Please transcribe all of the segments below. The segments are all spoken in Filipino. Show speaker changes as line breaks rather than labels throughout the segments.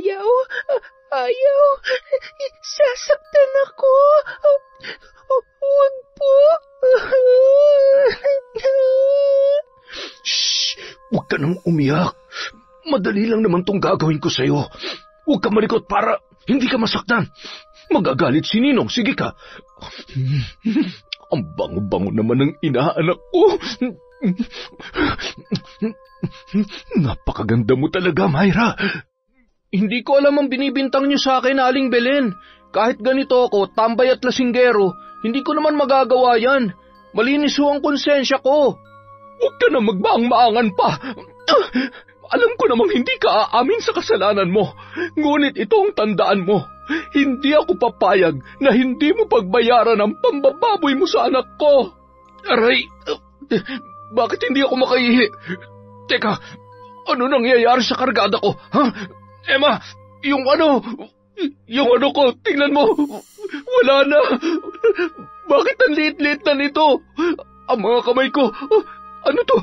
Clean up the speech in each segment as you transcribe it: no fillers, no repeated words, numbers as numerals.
Ayaw. Ayaw. Sasaktan ako. Huwag po.
Shh! Huwag ka nang umiyak. Madali lang naman tong gagawin ko sa'yo. Huwag ka malikot para hindi ka masaktan. Magagalit si Ninong. Sige ka. Ang bango-bango naman ng inaanak ko. Napakaganda mo talaga, Myra.
Hindi ko alam ang binibintang niyo sa akin, Aling Belen. Kahit ganito ako, tambay at lasinggero, hindi ko naman magagawa yan. Malinis ho ang konsensya ko.
Huwag ka na magmaang-maangan pa. Alam ko namang hindi ka aamin sa kasalanan mo. Ngunit ito ang tandaan mo. Hindi ako papayag na hindi mo pagbayaran ang pambababoy mo sa anak ko. Aray, bakit hindi ako makaihi? Teka, ano nangyayari sa kargada ko? Ha? Emma, yung ano ko, tingnan mo, wala na. Bakit ang liit-liit na nito? Ang mga kamay ko, ano to?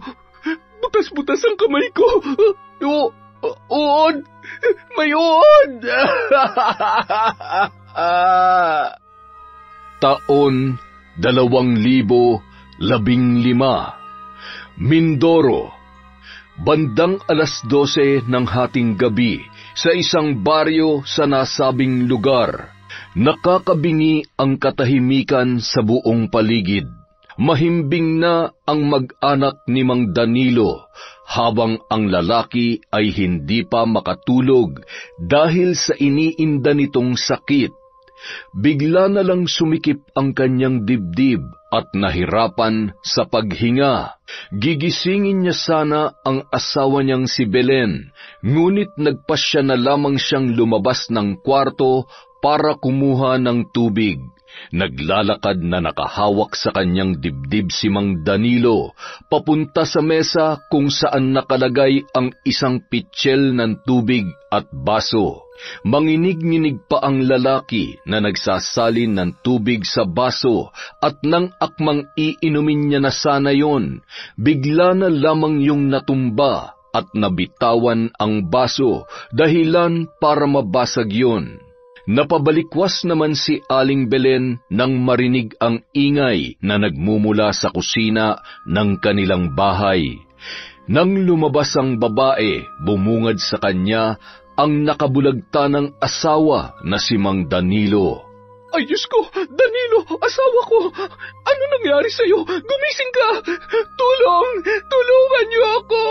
Butas-butas ang kamay ko. Uod! May uod!
Taon 2015, Mindoro. Bandang 12:00 ng hating gabi sa isang baryo sa nasabing lugar, nakakabingi ang katahimikan sa buong paligid. Mahimbing na ang mag-anak ni Mang Danilo habang ang lalaki ay hindi pa makatulog dahil sa iniinda nitong sakit. Bigla na lang sumikip ang kanyang dibdib at nahirapan sa paghinga. Gigisingin niya sana ang asawa niyang si Belen, ngunit nagpasya na lamang siyang lumabas ng kwarto para kumuha ng tubig. Naglalakad na nakahawak sa kanyang dibdib si Mang Danilo, papunta sa mesa kung saan nakalagay ang isang pitsyel ng tubig at baso. Manginig-nginig pa ang lalaki na nagsasalin ng tubig sa baso at nang akmang iinumin niya na sana yon, bigla na lamang yung natumba at nabitawan ang baso dahilan para mabasag yon. Napabalikwas naman si Aling Belen nang marinig ang ingay na nagmumula sa kusina ng kanilang bahay. Nang lumabas ang babae, bumungad sa kanya ang nakabulagta ng asawa na si Mang Danilo.
Ay, Diyos ko! Danilo! Asawa ko! Ano nangyari sa'yo? Gumising ka! Tulong! Tulungan niyo ako!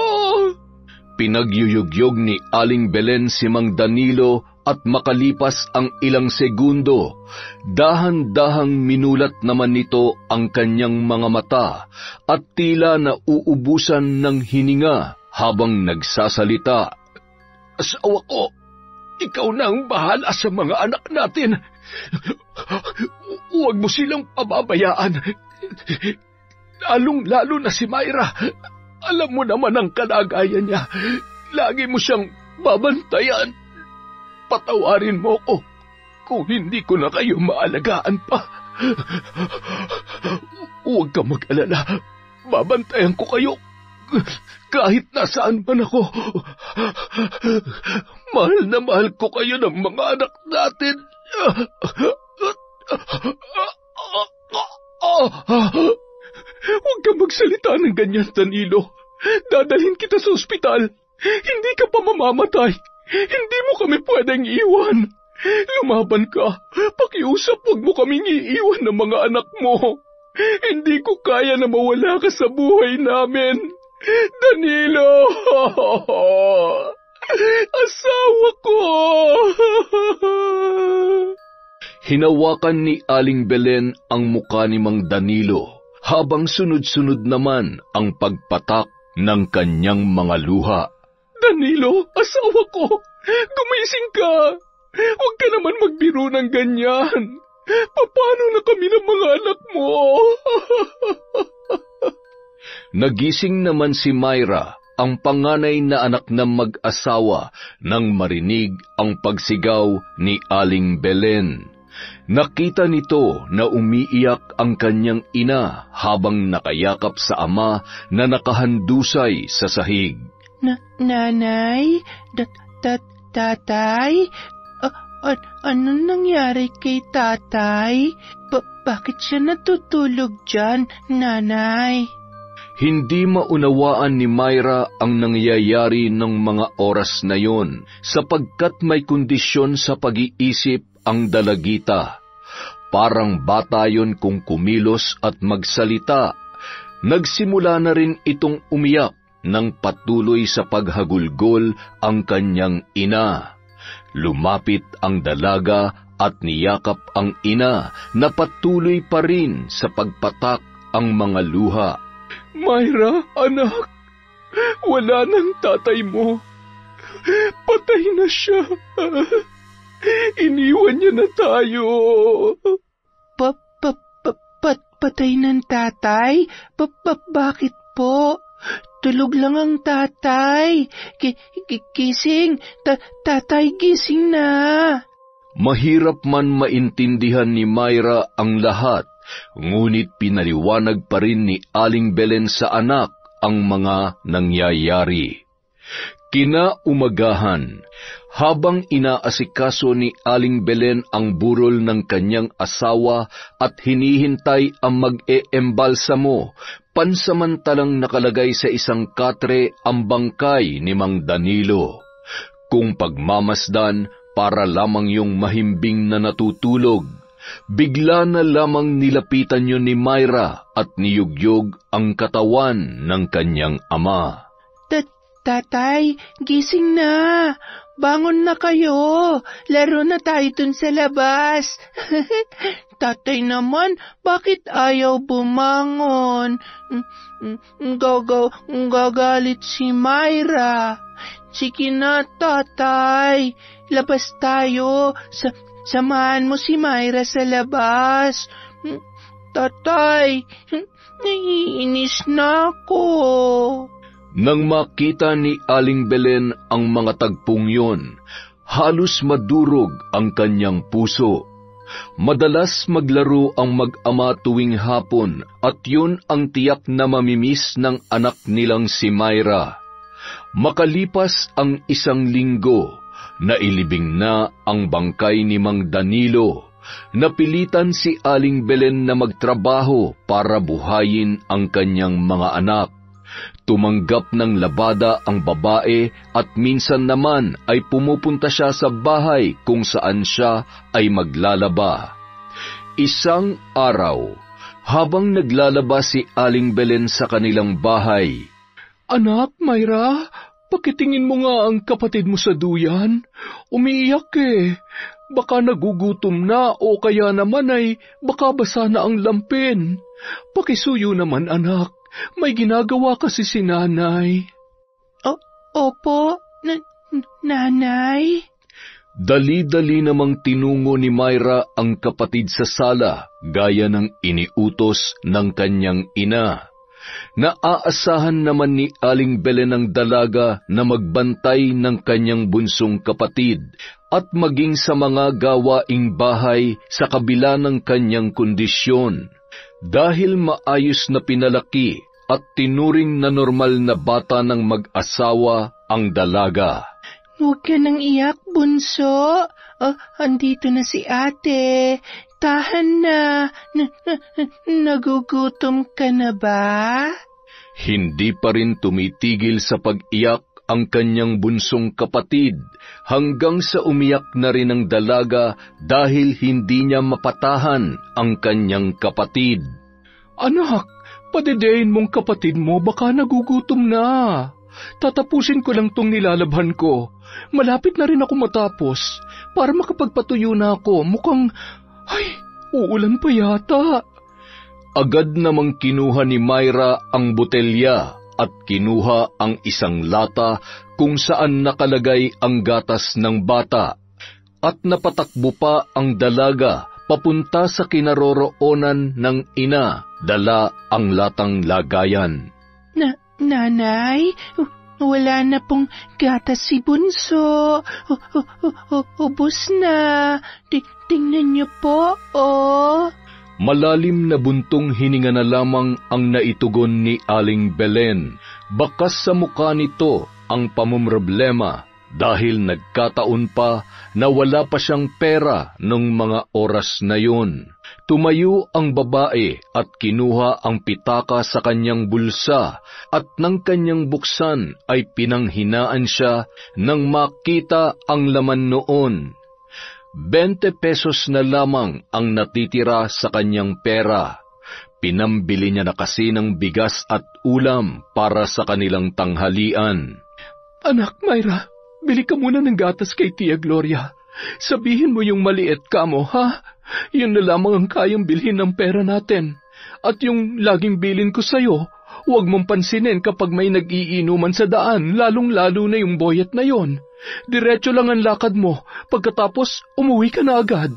Pinagyuyugyog ni Aling Belen si Mang Danilo at makalipas ang ilang segundo, dahan-dahang minulat naman nito ang kanyang mga mata at tila nauubusan ng hininga habang nagsasalita.
Asawa ko, ikaw na ang bahala sa mga anak natin. Huwag mo silang pababayaan. Lalong-lalo na si Myra. Alam mo naman ang kalagayan niya. Lagi mo siyang babantayan. Patawarin mo ko kung hindi ko na kayo maalagaan pa. Huwag ka mag-alala. Babantayan ko kayo kahit nasaan man ako. Mahal na mahal ko kayo ng mga anak natin. Huwag ka magsalita ng ganyan, Danilo. Dadalhin kita sa ospital. Hindi ka pa mamamatay. Hindi mo kami pwedeng iwan. Lumaban ka. Pakiusap, huwag mo kaming iiwan ng mga anak mo. Hindi ko kaya na mawala ka sa buhay namin. Danilo! Asawa ko!
Hinawakan ni Aling Belen ang muka ni Mang Danilo, habang sunod-sunod naman ang pagpatak ng kanyang mga luha.
Danilo, asawa ko! Gumising ka! Huwag ka naman magbiro ng ganyan. Paano na kami ng mga anak mo?
Nagising naman si Myra, ang panganay na anak ng mag-asawa, nang marinig ang pagsigaw ni Aling Belen. Nakita nito na umiiyak ang kanyang ina habang nakayakap sa ama na nakahandusay sa sahig.
Nanay, Tatay? Ano nangyari kay tatay? Bakit siya natutulog dyan, nanay?
Hindi maunawaan ni Myra ang nangyayari ng mga oras na yon sapagkat may kondisyon sa pag-iisip ang dalagita. Parang bata yon kung kumilos at magsalita. Nagsimula na rin itong umiyak nang patuloy sa paghagulgol ang kanyang ina. Lumapit ang dalaga at niyakap ang ina na patuloy pa rin sa pagpatak ang mga luha.
Myra, anak, wala nang tatay mo. Patay na siya. Iniwan niya na tayo.
Patay ng tatay? Bakit po? Tulog lang ang tatay. Gising. Tatay, gising na.
Mahirap man maintindihan ni Myra ang lahat, ngunit pinaliwanag pa rin ni Aling Belen sa anak ang mga nangyayari. Kinaumagahan, habang inaasikaso ni Aling Belen ang burol ng kanyang asawa at hinihintay ang mag-eembalsamo, pansamantalang nakalagay sa isang katre ang bangkay ni Mang Danilo. Kung pagmamasdan, para lamang yung mahimbing na natutulog, bigla na lamang nilapitan yun ni Myra at niyugyog ang katawan ng kanyang ama.
Tatay, gising na. Bangon na kayo. Laro na tayo dun sa labas. Tatay naman, bakit ayaw bumangon? Gagalit si Myra. Sige na, tatay. Labas tayo. Samahan mo si Myra sa labas. Tatay, naiinis na ako.
Nang makita ni Aling Belen ang mga tagpong yon, halos madurog ang kanyang puso. Madalas maglaro ang mag-ama tuwing hapon at yun ang tiyak na mamimiss ng anak nilang si Myra. Makalipas ang 1 linggo, nailibing na ang bangkay ni Mang Danilo. Napilitan si Aling Belen na magtrabaho para buhayin ang kanyang mga anak. Tumanggap ng labada ang babae at minsan naman ay pumupunta siya sa bahay kung saan siya ay maglalaba. Isang araw, habang naglalaba si Aling Belen sa kanilang bahay,
Anak, Myra, pakitingin mo nga ang kapatid mo sa duyan. Umiiyak eh. Baka nagugutom na o kaya naman ay baka basa na ang lampin. Pakisuyo naman, anak. May ginagawa kasi si nanay.
Opo, nanay?
Dali-dali namang tinungo ni Myra ang kapatid sa sala, gaya ng iniutos ng kanyang ina. Naaasahan naman ni Aling Belen ang dalaga na magbantay ng kanyang bunsong kapatid at maging sa mga gawaing bahay sa kabila ng kanyang kondisyon. Dahil maayos na pinalaki at tinuring na normal na bata ng mag-asawa ang dalaga.
Huwag ka nang iyak, bunso. Andito na si ate. Tahan na. Nagugutom ka na ba?
Hindi pa rin tumitigil sa pag-iyak ang kanyang bunsong kapatid hanggang sa umiyak na rin ang dalaga dahil hindi niya mapatahan ang kanyang kapatid.
Anak, padedein mong kapatid mo, baka nagugutom na. Tatapusin ko lang tong nilalabhan ko. Malapit na rin ako matapos para makapagpatuyo na ako. Mukhang, uulan pa yata.
Agad namang kinuha ni Myra ang botelya at kinuha ang isang lata kung saan nakalagay ang gatas ng bata. At napatakbo pa ang dalaga papunta sa kinaroroonan ng ina, dala ang latang lagayan.
Nanay, wala na pong gatas si bunso. Ubos na. Tingnan niyo po, oh.
Malalim na buntong hininga na lamang ang naitugon ni Aling Belen. Bakas sa mukha nito ang pamumroblema dahil nagkataon pa na wala pa siyang pera nung mga oras na yun. Tumayo ang babae at kinuha ang pitaka sa kanyang bulsa at nang kanyang buksan ay pinanghinaan siya nang makita ang laman noon. 20 pesos na lamang ang natitira sa kanyang pera. Pinambili niya na kasi ng bigas at ulam para sa kanilang tanghalian.
Anak, Myra, bili ka muna ng gatas kay Tia Gloria. Sabihin mo yung maliit ka mo, ha? Yun na lamang ang kayang bilhin ng pera natin. At yung laging bilin ko sa'yo, huwag mong pansinin kapag may nag-iinuman sa daan, lalong-lalo na yung boyet na yon. Diretso lang ang lakad mo, pagkatapos umuwi ka na agad.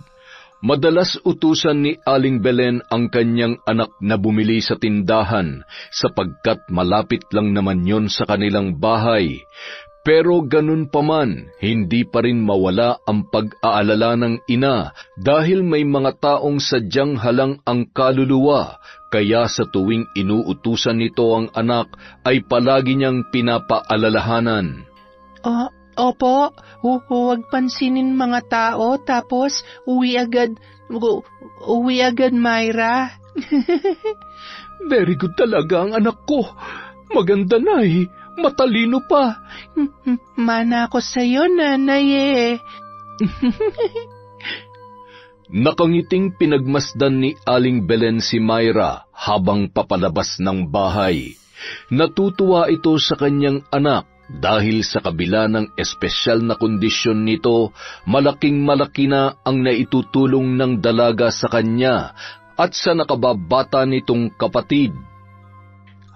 Madalas utusan ni Aling Belen ang kanyang anak na bumili sa tindahan sapagkat malapit lang naman yon sa kanilang bahay. Pero ganun pa man, hindi pa rin mawala ang pag-aalala ng ina dahil may mga taong sadyang halang ang kaluluwa, kaya sa tuwing inuutusan nito ang anak ay palagi niyang pinapaalalahanan.
Opo, huwag pansinin mga tao, tapos uwi agad, Myra.
Very good talaga ang anak ko. Maganda na matalino pa.
Mana ako sa'yo, nanay
Nakangiting pinagmasdan ni Aling Belen si Myra habang papalabas ng bahay. Natutuwa ito sa kanyang anak dahil sa kabila ng espesyal na kondisyon nito, malaking-malaki na ang naitutulong ng dalaga sa kanya at sa nakababata nitong kapatid.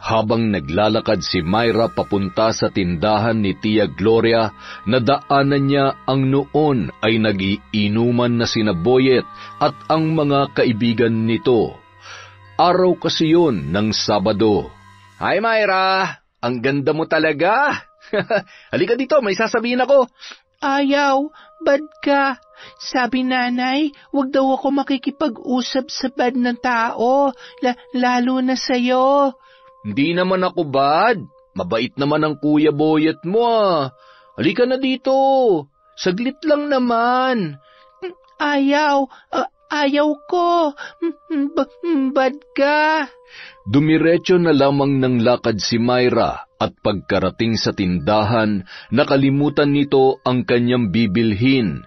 Habang naglalakad si Myra papunta sa tindahan ni Tia Gloria, nadaanan niya ang noon ay nag-iinuman na sina Boyet at ang mga kaibigan nito. Araw kasi yun ng Sabado.
Hi Myra, ang ganda mo talaga. Halika dito, may sasabihin ako.
Ayaw, bad ka. Sabi nanay, wag daw ako makikipag-usap sa bad na tao, lalo na sa'yo.
Hindi naman ako bad. Mabait naman ang Kuya Boyet mo Halika na dito. Saglit lang naman.
Ayaw ko. Bad ka.
Dumiretso na lamang ng lakad si Myra at pagkarating sa tindahan, nakalimutan nito ang kanyang bibilhin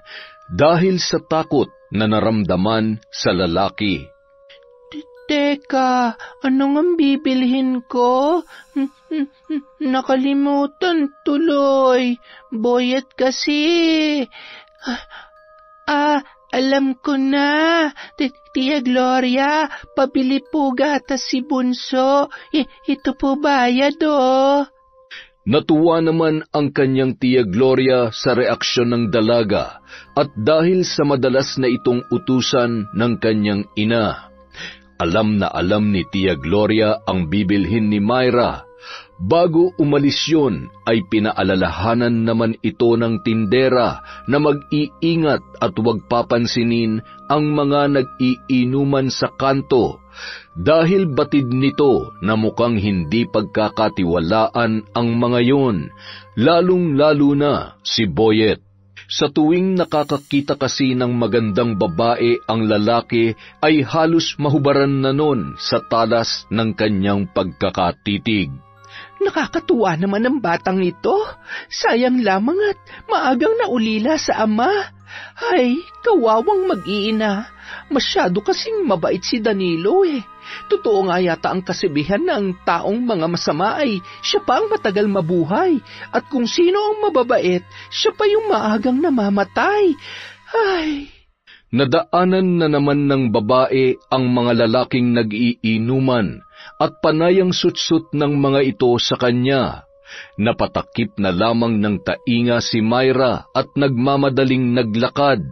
dahil sa takot na naramdaman sa lalaki.
Teka, anong ang bibilhin ko? Nakalimutan tuloy. Boyet kasi. Alam ko na. Tia Gloria, pabili po gatas si Bunso. Ito po bayad,
Natuwa naman ang kanyang Tia Gloria sa reaksyon ng dalaga at dahil sa madalas na itong utusan ng kanyang ina. Alam na alam ni Tia Gloria ang bibilhin ni Myra. Bago umalis yun, ay pinaalalahanan naman ito ng tindera na mag-iingat at huwag papansinin ang mga nag-iinuman sa kanto dahil batid nito na mukhang hindi pagkakatiwalaan ang mga yun, lalong-lalo na si Boyet. Sa tuwing nakakakita kasi ng magandang babae ang lalaki ay halos mahubaran na nun sa talas ng kanyang pagkakatitig.
Nakakatuwa naman ang batang ito. Sayang lamang at maagang naulila sa ama. Ay, kawawang mag-iina. Masyado kasing mabait si Danilo Totoo nga yata ang kasibihan na ang taong mga masama ay siya pa ang matagal mabuhay. At kung sino ang mababait, siya pa yung maagang namamatay. Ay...
Nadaanan na naman ng babae ang mga lalaking nag-iinuman at panayang sutsut ng mga ito sa kanya. Napatakip na lamang ng tainga si Myra at nagmamadaling naglakad.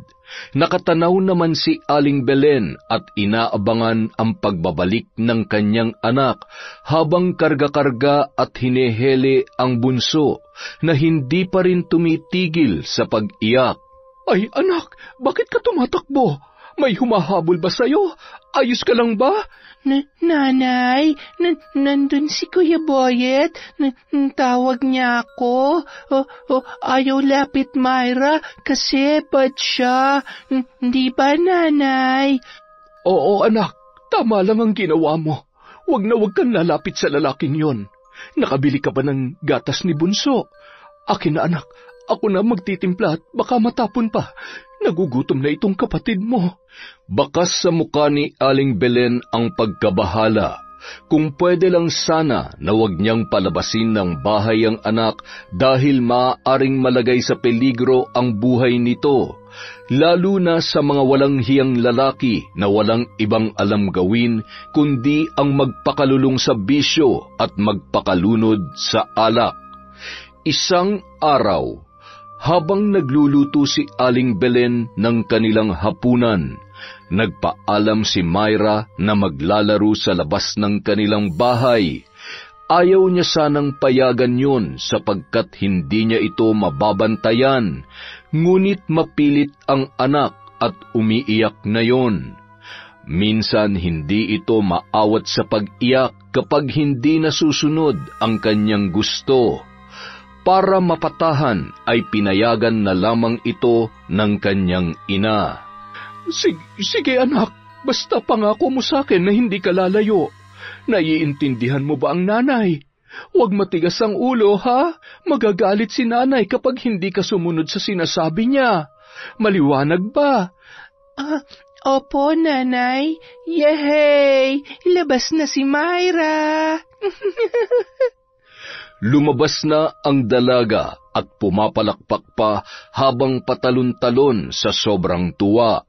Nakatanaw naman si Aling Belen at inaabangan ang pagbabalik ng kanyang anak habang karga-karga at hinehele ang bunso na hindi pa rin tumitigil sa pag-iyak.
Ay anak, bakit ka tumatakbo? May humahabol ba sa'yo? Ayos ka lang ba?
Nanay, nandun si Kuya Boyet. Tawag niya ako. Ayaw lapit Myra kasi bad siya. Di ba, Nanay?
Oo, anak. Tama lang ang ginawa mo. Huwag na huwag kang lalapit sa lalaking yon. Nakabili ka ba ng gatas ni Bunso? Akin na, anak. Ako na magtitimpla at baka matapon pa. Nagugutom na itong kapatid mo.
Bakas sa mukha ni Aling Belen ang pagkabahala. Kung pwede lang sana na huwag niyang palabasin ng bahay ang anak dahil maaaring malagay sa peligro ang buhay nito, lalo na sa mga walang hiyang lalaki na walang ibang alam gawin kundi ang magpakalulong sa bisyo at magpakalunod sa alak. Isang araw, habang nagluluto si Aling Belen ng kanilang hapunan, nagpaalam si Myra na maglalaro sa labas ng kanilang bahay. Ayaw niya sanang payagan yun sapagkat hindi niya ito mababantayan, ngunit mapilit ang anak at umiiyak na yon. Minsan hindi ito maawat sa pag-iyak kapag hindi nasusunod ang kanyang gusto. Para mapatahan ay pinayagan na lamang ito ng kanyang ina.
Sige anak, basta pangako mo sa akin na hindi ka lalayo. Naiintindihan mo ba ang nanay? Huwag matigas ang ulo, ha? Magagalit si nanay kapag hindi ka sumunod sa sinasabi niya. Maliwanag ba?
Opo, Nanay. Yehey! Labas na si Myra!
Lumabas na ang dalaga at pumapalakpak pa habang patalon-talon sa sobrang tuwa.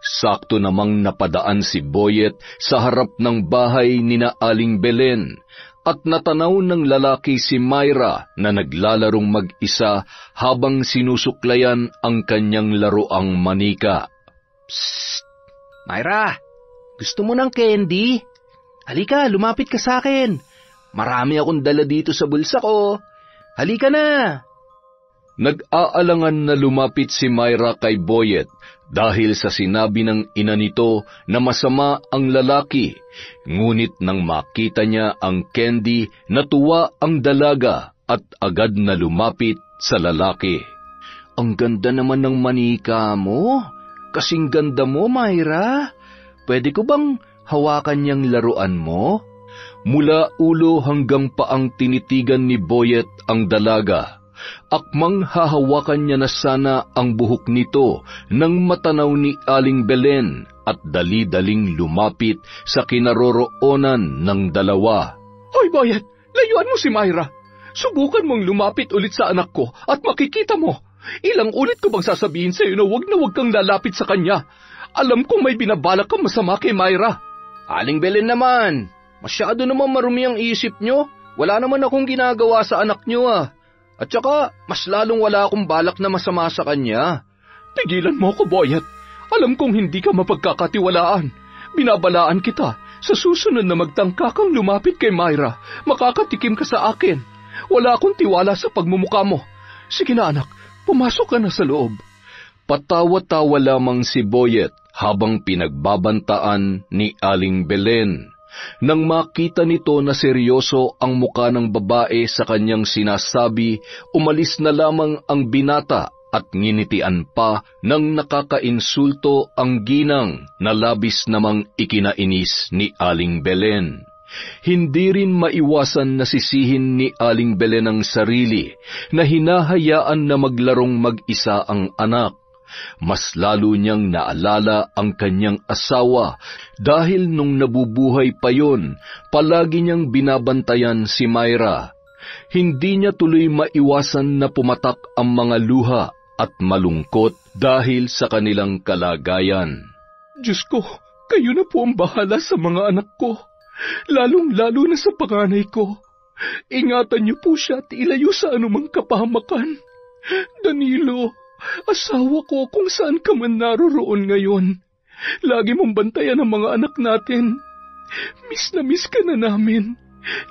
Sakto namang napadaan si Boyet sa harap ng bahay ni na Aling Belen at natanaw ng lalaki si Myra na naglalarong mag-isa habang sinusuklayan ang kanyang laruang manika.
Psst! Myra, gusto mo ng candy? Halika, lumapit ka sa akin. Marami akong dala dito sa bulsa ko. Halika na!
Nag-aalangan na lumapit si Myra kay Boyet dahil sa sinabi ng ina nito na masama ang lalaki. Ngunit nang makita niya ang candy, natuwa ang dalaga at agad na lumapit sa lalaki.
Ang ganda naman ng manika mo. Kasing ganda mo, Myra. Pwede ko bang hawakan niyang laruan mo?
Mula ulo hanggang paang tinitigan ni Boyet ang dalaga. Akmang hahawakan niya na sana ang buhok nito nang matanaw ni Aling Belen at dali-daling lumapit sa kinaroroonan ng dalawa.
Hoy Boyet, layuan mo si Myra. Subukan mong lumapit ulit sa anak ko at makikita mo. Ilang ulit ko bang sasabihin sa iyo na huwag kang lalapit sa kanya. Alam kong may binabalak kang masama kay Myra.
Aling Belen naman, masyado naman marumi ang isip nyo. Wala naman akong ginagawa sa anak nyo At saka, mas lalong wala akong balak na masama sa kanya.
Tigilan mo ako, Boyet. Alam kong hindi ka mapagkakatiwalaan. Binabalaan kita. Sa susunod na magtangka kang lumapit kay Myra, makakatikim ka sa akin. Wala akong tiwala sa pagmumukha mo. Sige na anak, pumasok ka na sa loob.
Patawa-tawa lamang si Boyet habang pinagbabantaan ni Aling Belen. Nang makita nito na seryoso ang muka ng babae sa kanyang sinasabi, umalis na lamang ang binata at nginitian pa ng nakakainsulto ang ginang na labis namang ikinainis ni Aling Belen. Hindi rin maiwasan na sisihin ni Aling Belen ang sarili na hinahayaan na maglarong mag-isa ang anak. Mas lalo niyang naalala ang kanyang asawa dahil nung nabubuhay pa yon, palagi niyang binabantayan si Myra. Hindi niya tuloy maiwasan na pumatak ang mga luha at malungkot dahil sa kanilang kalagayan.
Diyos ko, kayo na po ang bahala sa mga anak ko, lalong-lalo na sa panganay ko. Ingatan niyo po siya at ilayo sa anumang kapahamakan. Danilo, asawa ko kung saan ka man naroroon ngayon. Lagi mong bantayan ang mga anak natin. Miss na miss ka na namin,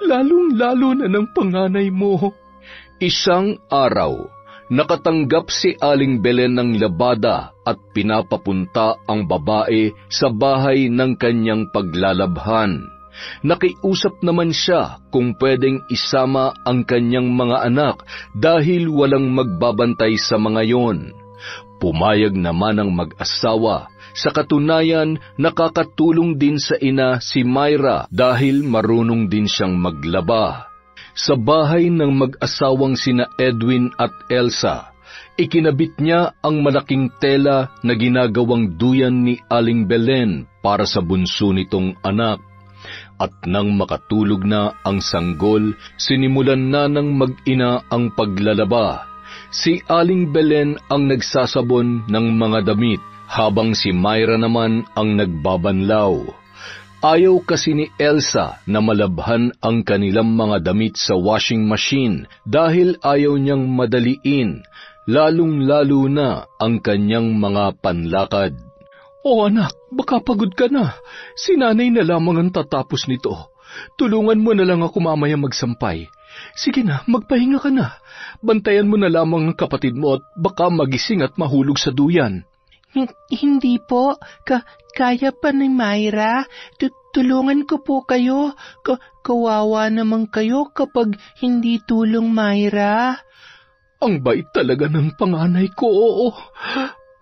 lalong-lalo na ng panganay mo.
Isang araw, Nakatanggap si Aling Belen ng labada at pinapapunta ang babae sa bahay ng kanyang paglalabhan. Nakiusap naman siya kung pwedeng isama ang kanyang mga anak dahil walang magbabantay sa mga yon. Pumayag naman ang mag-asawa. Sa katunayan, nakakatulong din sa ina si Myra dahil marunong din siyang maglaba. Sa bahay ng mag-asawang sina Edwin at Elsa, ikinabit niya ang malaking tela na ginagawang duyan ni Aling Belen para sa bunso nitong anak. At nang makatulog na ang sanggol, sinimulan na ng mag-ina ang paglalaba. Si Aling Belen ang nagsasabon ng mga damit, habang si Myra naman ang nagbabanlaw. Ayaw kasi ni Elsa na malabhan ang kanilang mga damit sa washing machine dahil ayaw niyang madaliin, lalong-lalo na ang kanyang mga panlakad.
O anak, baka pagod ka na. Si nanay na lamang ang tatapos nito. Tulungan mo na lang ako mamaya magsampay. Sige na, magpahinga ka na. Bantayan mo na lamang ang kapatid mo at baka magising at mahulog sa duyan.
Hindi po. Kaya pa ni Myra. Tulungan ko po kayo. Kawawa naman kayo kapag hindi tulong, Myra.
Ang bait talaga ng panganay ko, oo.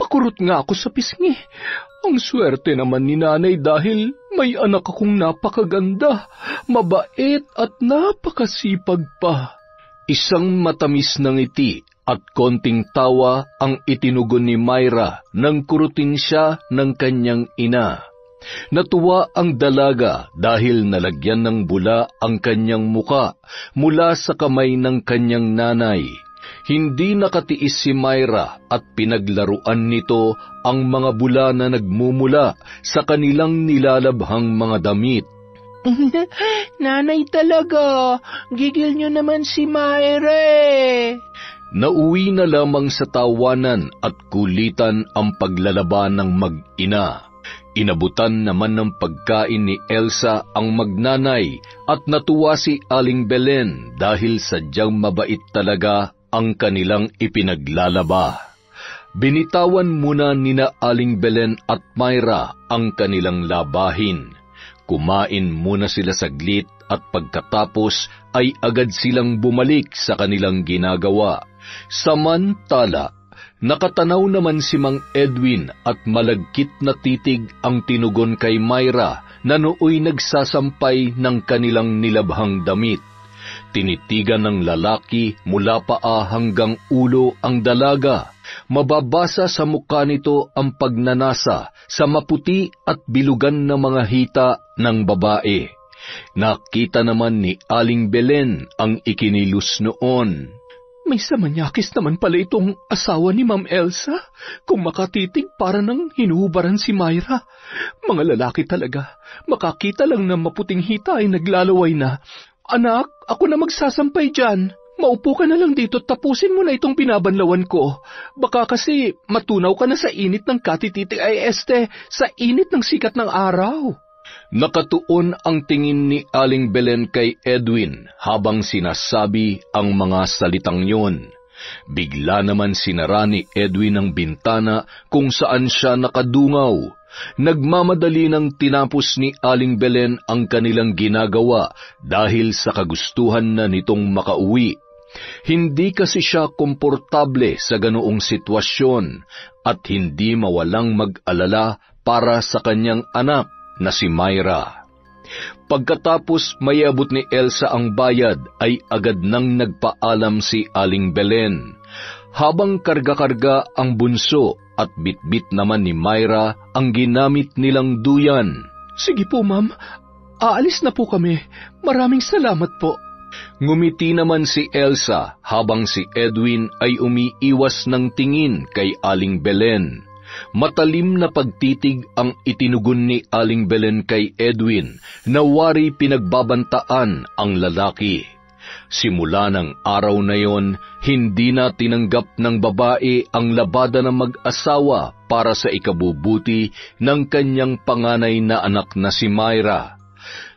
Pakurot nga ako sa pisngi. Ang swerte naman ni nanay dahil may anak akong napakaganda, mabait at napakasipag pa.
Isang matamis na ngiti at konting tawa ang itinugon ni Myra nang kurutin siya ng kanyang ina. Natuwa ang dalaga dahil nalagyan ng bula ang kanyang muka mula sa kamay ng kanyang nanay. Hindi nakatiis si Myra at pinaglaruan nito ang mga bula na nagmumula sa kanilang nilalabhang mga damit.
Nanay talaga, gigil niyo naman si Myra.
Nauwi na lamang sa tawanan at kulitan ang paglalaba ng mag-ina. Inabutan naman ng pagkain ni Elsa ang magnanay at natuwa si Aling Belen dahil sadyang mabait talaga ang kanilang ipinaglalaba. Binitawan muna nina Aling Belen at Myra ang kanilang labahin. Kumain muna sila saglit at pagkatapos ay agad silang bumalik sa kanilang ginagawa. Samantala, nakatanaw naman si Mang Edwin at malagkit na titig ang tinugon kay Myra na nooy nagsasampay ng kanilang nilabhang damit. Tinitigan ng lalaki mula paa hanggang ulo ang dalaga. Mababasa sa mukha nito ang pagnanasa sa maputi at bilugan na mga hita ng babae. Nakita naman ni Aling Belen ang ikinilos noon.
May samanyakis naman pala itong asawa ni Ma'am Elsa. Kung makatitig para nang hinuhubaran si Myra. Mga lalaki talaga. Makakita lang ng maputing hita ay naglalaway na. Anak, ako na magsasampay dyan. Maupo ka na lang dito at tapusin mo na itong binabanlawan ko. Baka kasi matunaw ka na sa init ng katititig sa init ng sikat ng araw.
Nakatuon ang tingin ni Aling Belen kay Edwin habang sinasabi ang mga salitang yon. Bigla naman sinara ni Edwin ang bintana kung saan siya nakadungaw. Nagmamadali ng tinapos ni Aling Belen ang kanilang ginagawa dahil sa kagustuhan na nitong makauwi. Hindi kasi siya komportable sa ganoong sitwasyon at hindi mawalang mag-alala para sa kanyang anak na si Myra. Pagkatapos mayabot ni Elsa ang bayad ay agad nang nagpaalam si Aling Belen. Habang karga-karga ang bunso at bitbit naman ni Myra ang ginamit nilang duyan.
Sige po, ma'am. Aalis na po kami. Maraming salamat po.
Ngumiti naman si Elsa habang si Edwin ay umiiwas ng tingin kay Aling Belen. Matalim na pagtitig ang itinugon ni Aling Belen kay Edwin na wari pinagbabantaan ang lalaki. Simula ng araw na yon, hindi na tinanggap ng babae ang labada ng mag-asawa para sa ikabubuti ng kanyang panganay na anak na si Myra.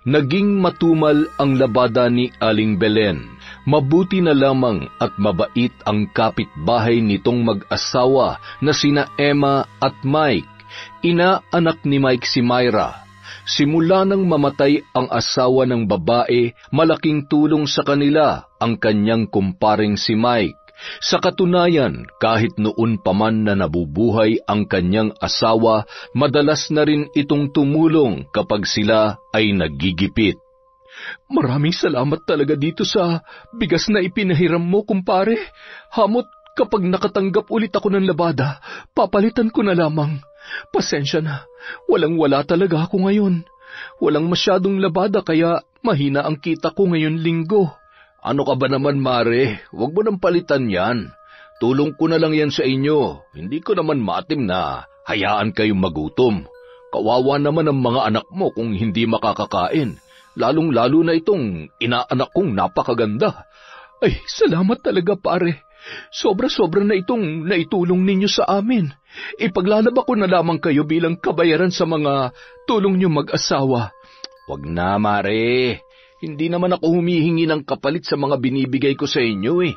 Naging matumal ang labada ni Aling Belen. Mabuti na lamang at mabait ang kapitbahay nitong mag-asawa na sina Emma at Mike. Ina-anak ni Mike si Myra. Simula nang mamatay ang asawa ng babae, malaking tulong sa kanila ang kanyang kumparing si Mike. Sa katunayan, kahit noon pa man na nabubuhay ang kanyang asawa, madalas na rin itong tumulong kapag sila ay naggigipit.
Maraming salamat talaga dito sa bigas na ipinahiram mo, kumpare. Hamot kapag nakatanggap ulit ako ng labada, papalitan ko na lamang. Pasensya na, walang-wala talaga ako ngayon. Walang masyadong labada kaya mahina ang kita ko ngayon linggo.
Ano ka ba naman, Mare? Huwag mo nang palitan yan. Tulong ko na lang yan sa inyo. Hindi ko naman maatim na hayaan kayong magutom. Kawawa naman ang mga anak mo kung hindi makakakain. Lalong-lalo na itong inaanak kong napakaganda.
Ay, salamat talaga, pare. Sobra-sobra na itong naitulong ninyo sa amin. Ipaglalaba ko na lamang kayo bilang kabayaran sa mga tulong nyo mag-asawa.
Wag na, Mare. Hindi naman ako humihingi ng kapalit sa mga binibigay ko sa inyo eh.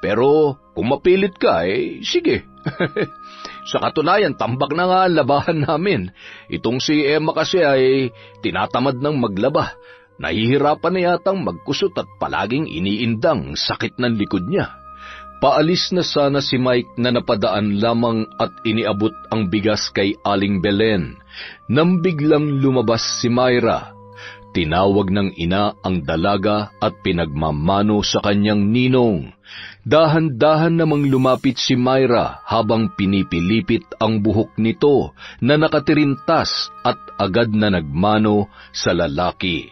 Pero kung mapilit ka, sige. Sa katunayan, tambak na nga ang labahan namin. Itong si Emma kasi ay tinatamad ng maglaba. Nahihirapan na yatang magkusot at palaging iniindang sakit ng likod niya. Paalis na sana si Mike na napadaan lamang at iniabot ang bigas kay Aling Belen. Nang biglang lumabas si Myra, tinawag ng ina ang dalaga at pinagmamano sa kanyang ninong. Dahan-dahan namang lumapit si Myra habang pinipilipit ang buhok nito na nakatirintas at agad na nagmano sa lalaki.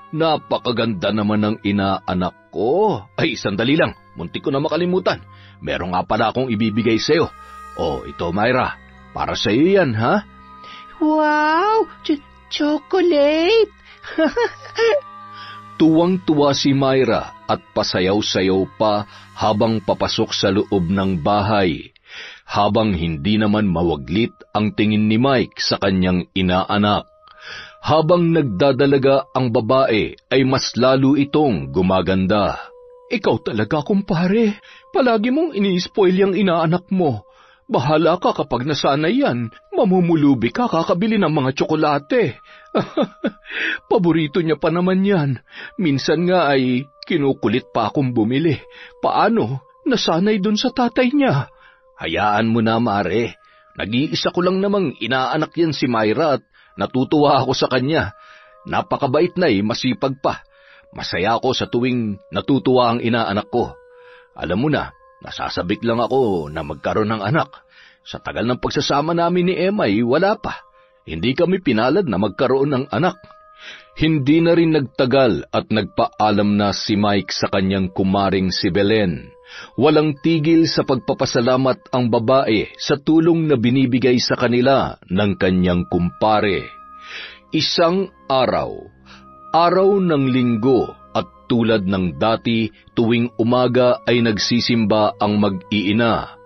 Napakaganda naman ng inaanak ko. Ay, sandali lang. Muntik ko na makalimutan. Meron nga pala akong ibibigay sa'yo. Oh, ito, Myra. Para sa'yo yan, ha?
Wow! Chocolate!
Tuwang-tuwa si Myra at pasayaw-sayaw pa habang papasok sa loob ng bahay. Habang hindi naman mawaglit ang tingin ni Mike sa kanyang inaanak. Habang nagdadalaga ang babae ay mas lalo itong gumaganda.
Ikaw talaga, kumpare. Palagi mong ini-spoil yung inaanak mo. Bahala ka kapag nasanay yan. Mamumulubi ka kakabili ng mga tsokolate. Paborito niya pa naman yan. Minsan nga ay kinukulit pa akong bumili. Paano? Nasanay dun sa tatay niya.
Hayaan mo na, Mare. Nag-iisa ko lang namang inaanak yan si Myra at natutuwa ako sa kanya. Napakabait na masipag pa. Masaya ako sa tuwing natutuwa ang inaanak ko. Alam mo na, nasasabik lang ako na magkaroon ng anak. Sa tagal ng pagsasama namin ni Emma wala pa. Hindi kami pinalad na magkaroon ng anak. Hindi na rin nagtagal at nagpaalam na si Mike sa kanyang kumaring si Belen. Walang tigil sa pagpapasalamat ang babae sa tulong na binibigay sa kanila ng kanyang kumpare. Isang araw ng linggo at tulad ng dati tuwing umaga ay nagsisimba ang mag-iina.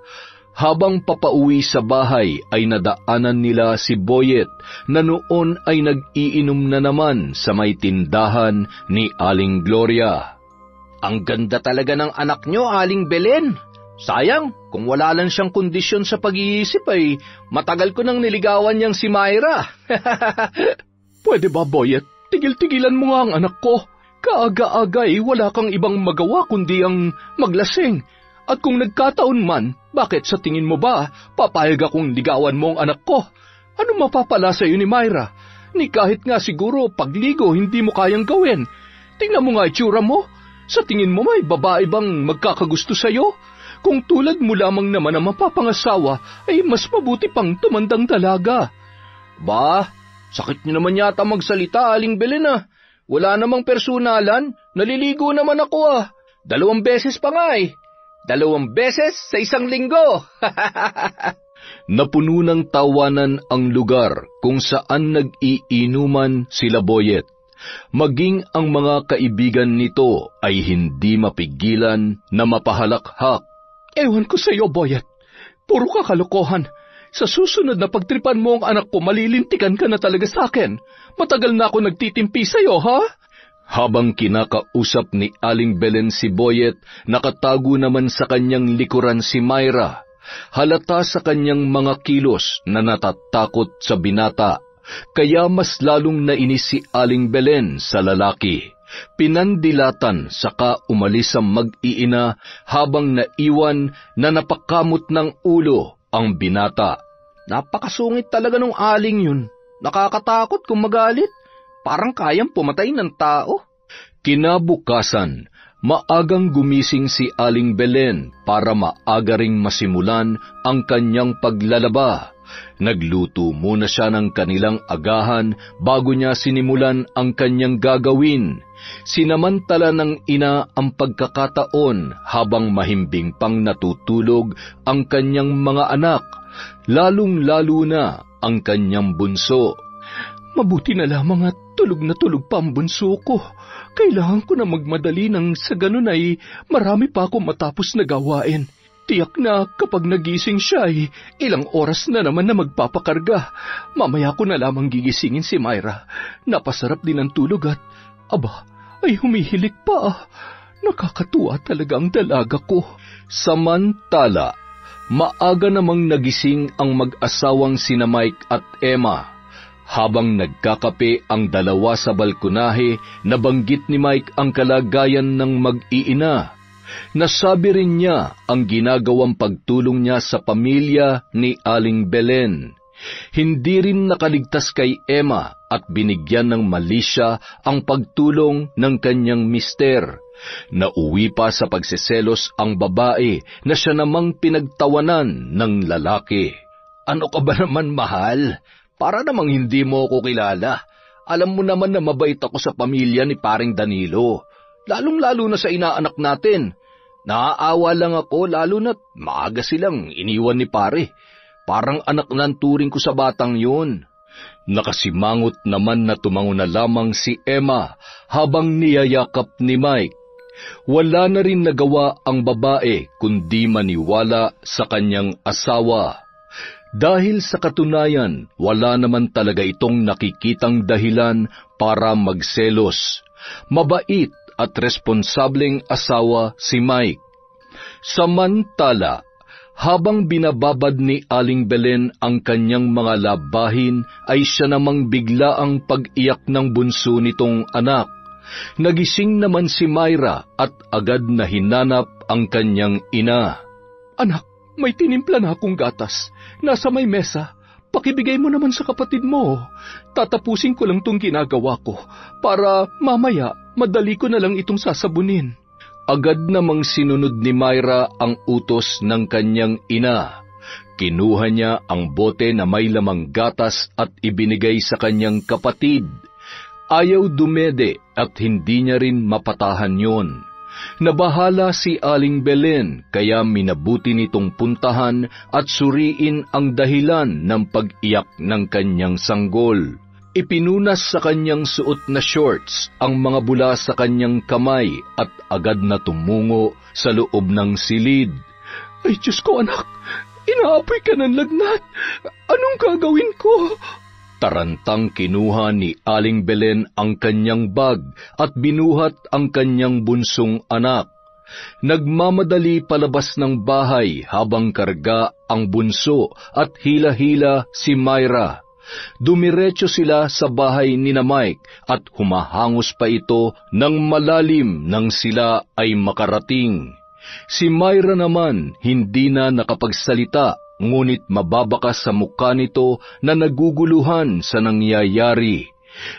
Habang papauwi sa bahay ay nadaanan nila si Boyet na noon ay nag-iinom na naman sa may tindahan ni Aling Gloria.
Ang ganda talaga ng anak nyo, Aling Belen. Sayang, kung wala lang siyang kondisyon sa pag-iisip ay matagal ko nang niligawan niyang si Myra.
Pwede ba, Boyet? Tigil-tigilan mo nga ang anak ko. Kaaga-aga wala kang ibang magawa kundi ang maglasing. At kung nagkataon man, bakit sa tingin mo ba papayag akong ligawan mo ang anak ko? Ano mapapala sa iyo ni Myra? Ni kahit nga siguro pagligo hindi mo kayang gawin. Tingnan mo nga itsura mo. Sa tingin mo may babae bang magkakagusto sa iyo? Kung tulad mo lamang naman ang mapapangasawa, ay mas mabuti pang tumandang dalaga.
Ba, sakit niyo naman yata magsalita, Aling Belen ah. Wala namang personalan, naliligo naman ako 2 beses pa nga 2 beses sa isang linggo.
Napuno ng tawanan ang lugar kung saan nag-iinuman sila Boyet. Maging ang mga kaibigan nito ay hindi mapigilan na mapahalakhak.
Ewan ko sa iyo, Boyet. Puro ka kalokohan. Sa susunod na pagtripan mo ang anak ko, malilintikan ka na talaga sa akin. Matagal na ako nagtitimpi sa iyo, ha?
Habang kinakausap ni Aling Belen si Boyet, nakatago naman sa kanyang likuran si Myra. Halata sa kanyang mga kilos na natatakot sa binata, kaya mas lalong nainis si Aling Belen sa lalaki. Pinandilatan saka umalis ang mag-iina habang naiwan na napakamot ng ulo ang binata.
Napakasungit talaga nung aling yun. Nakakatakot kung magalit. Parang kayang pumatay ng tao.
Kinabukasan, maagang gumising si Aling Belen para maaga ring masimulan ang kanyang paglalaba. Nagluto muna siya ng kanilang agahan bago niya sinimulan ang kanyang gagawin. Sinamantala ng ina ang pagkakataon habang mahimbing pang natutulog ang kanyang mga anak, lalong-lalo na ang kanyang bunso.
Mabuti na lamang at tulog na tulog pa ang bunso ko. Kailangan ko na magmadali nang sa ganun ay marami pa akong matapos na gawain. Tiyak na kapag nagising siya ay ilang oras na naman na magpapakarga. Mamaya ko na lamang gigisingin si Myra. Napasarap din ang tulog at, ay humihilik pa. Nakakatuwa talaga ang dalaga ko.
Samantala, maaga namang nagising ang mag-asawang sina Mike at Emma. Habang nagkakape ang dalawa sa balkonahe, nabanggit ni Mike ang kalagayan ng mag-iina. Nasabi rin niya ang ginagawang pagtulong niya sa pamilya ni Aling Belen. Hindi rin nakaligtas kay Emma at binigyan ng mali siya ang pagtulong ng kanyang mister. Nauwi pa sa pagseselos ang babae na siya namang pinagtawanan ng lalaki.
Ano ka ba naman, mahal? Para namang hindi mo ako kilala. Alam mo naman na mabait ako sa pamilya ni paring Danilo. Lalong-lalo na sa inaanak natin. Naaawa lang ako lalo na't maaga silang iniwan ni pare. Parang anak ng turing ko sa batang yun.
Nakasimangot naman na tumango na lamang si Emma habang niyayakap ni Mike. Wala na rin nagawa ang babae kundi maniwala sa kanyang asawa. Dahil sa katunayan, wala naman talaga itong nakikitang dahilan para magselos. Mabait at responsableng asawa si Mike. Samantala, habang binababad ni Aling Belen ang kanyang mga labahin, ay siya namang bigla ang pag-iyak ng bunso nitong anak. Nagising naman si Myra at agad na hinanap ang kanyang ina.
Anak, may tinimpla na akong gatas. Nasa may mesa. Pakibigay mo naman sa kapatid mo. Tatapusin ko lang tong ginagawa ko para mamaya madali ko na lang itong sasabunin.
Agad namang sinunod ni Myra ang utos ng kanyang ina. Kinuha niya ang bote na may lamang gatas at ibinigay sa kanyang kapatid. Ayaw dumede at hindi niya rin mapatahan yon. Nabahala si Aling Belen kaya minabuti nitong puntahan at suriin ang dahilan ng pag-iyak ng kanyang sanggol. Ipinunas sa kanyang suot na shorts ang mga bula sa kanyang kamay at agad na tumungo sa loob ng silid.
Ay Diyos ko anak, inaapoy ka ng lagnat. Anong gagawin ko?
Tarantang kinuha ni Aling Belen ang kanyang bag at binuhat ang kanyang bunsong anak. Nagmamadali palabas ng bahay habang karga ang bunso at hila-hila si Myra. Dumiretso sila sa bahay ni na Mike at humahangos pa ito ng malalim nang sila ay makarating. Si Myra naman hindi na nakapagsalita, ngunit mababakas sa mukha nito na naguguluhan sa nangyayari.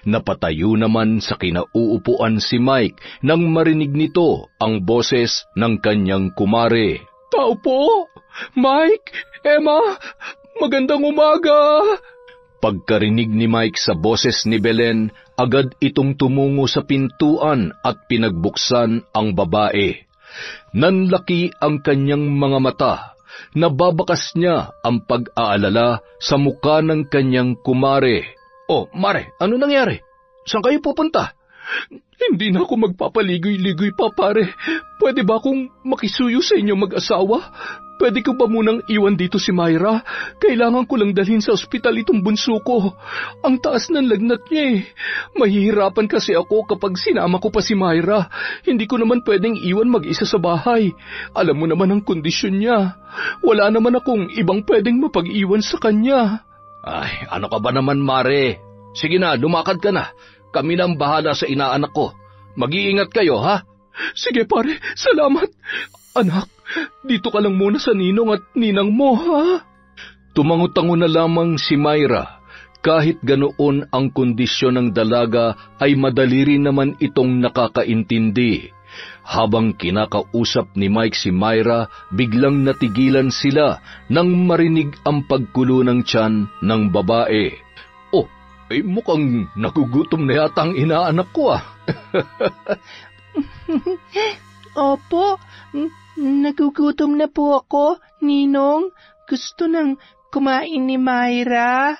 Napatayo naman sa kinauupuan si Mike nang marinig nito ang boses ng kanyang kumare.
Tao po! Mike! Emma! Magandang umaga!
Pagkarinig ni Mike sa boses ni Belen, agad itong tumungo sa pintuan at pinagbuksan ang babae. Nanlaki ang kanyang mga mata. Nababakas niya ang pag-aalala sa mukha ng kanyang kumare.
Oh, mare, ano nangyari? Saan kayo pupunta?
Hindi na ako magpapaligoy-ligoy pa, pare. Pwede ba akong makisuyo sa inyo mag-asawa? Pwede ko ba munang iwan dito si Myra? Kailangan ko lang dalhin sa ospital itong bunso ko. Ang taas ng lagnat niya eh. Mahihirapan kasi ako kapag sinama ko pa si Myra. Hindi ko naman pwedeng iwan mag-isa sa bahay. Alam mo naman ang kondisyon niya. Wala naman akong ibang pwedeng mapag-iwan sa kanya.
Ay, ano ka ba naman, Mare? Sige na, lumakad ka na. Kami na ang bahala sa inaanak ko. Mag-iingat kayo, ha?
Sige pare, salamat. Anak, dito ka lang muna sa ninong at ninang mo, ha?
Tumango-tango na lamang si Myra. Kahit ganoon ang kondisyon ng dalaga ay madali rin naman itong nakakaintindi. Habang kinakausap ni Mike si Myra, biglang natigilan sila nang marinig ang pagkulo ng tiyan ng babae.
Oh, ay mukhang nagugutom na yata ang inaanak ko ah.
Opo, nagugutom na po ako, Ninong. Gusto nang kumain ni Myra.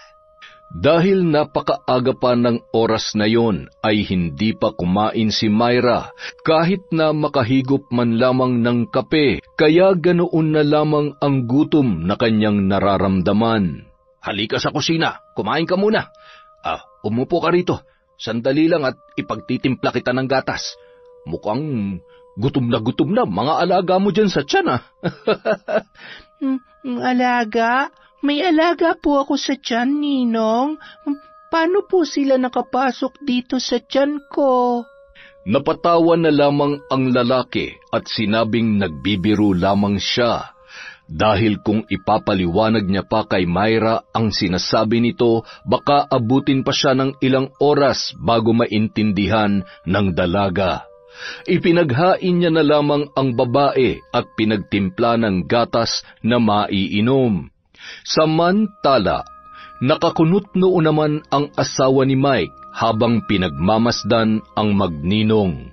Dahil napakaaga pa ng oras na yon ay hindi pa kumain si Myra kahit na makahigop man lamang ng kape, kaya ganoon na lamang ang gutom na kanyang nararamdaman.
Halika sa kusina, kumain ka muna. Umupo ka rito. Sandali lang at ipagtitimpla kita ng gatas. Mukhang gutom na mga alaga mo dyan sa tiyan
Alaga? May alaga po ako sa tiyan, Ninong. Paano po sila nakapasok dito sa tiyan ko?
Napatawa na lamang ang lalaki at sinabing nagbibiro lamang siya. Dahil kung ipapaliwanag niya pa kay Myra ang sinasabi nito, baka abutin pa siya ng ilang oras bago maintindihan ng dalaga. Ipinaghain niya na lamang ang babae at pinagtimpla ng gatas na maiinom. Samantala, nakakunot noon naman ang asawa ni Mike habang pinagmamasdan ang magninong.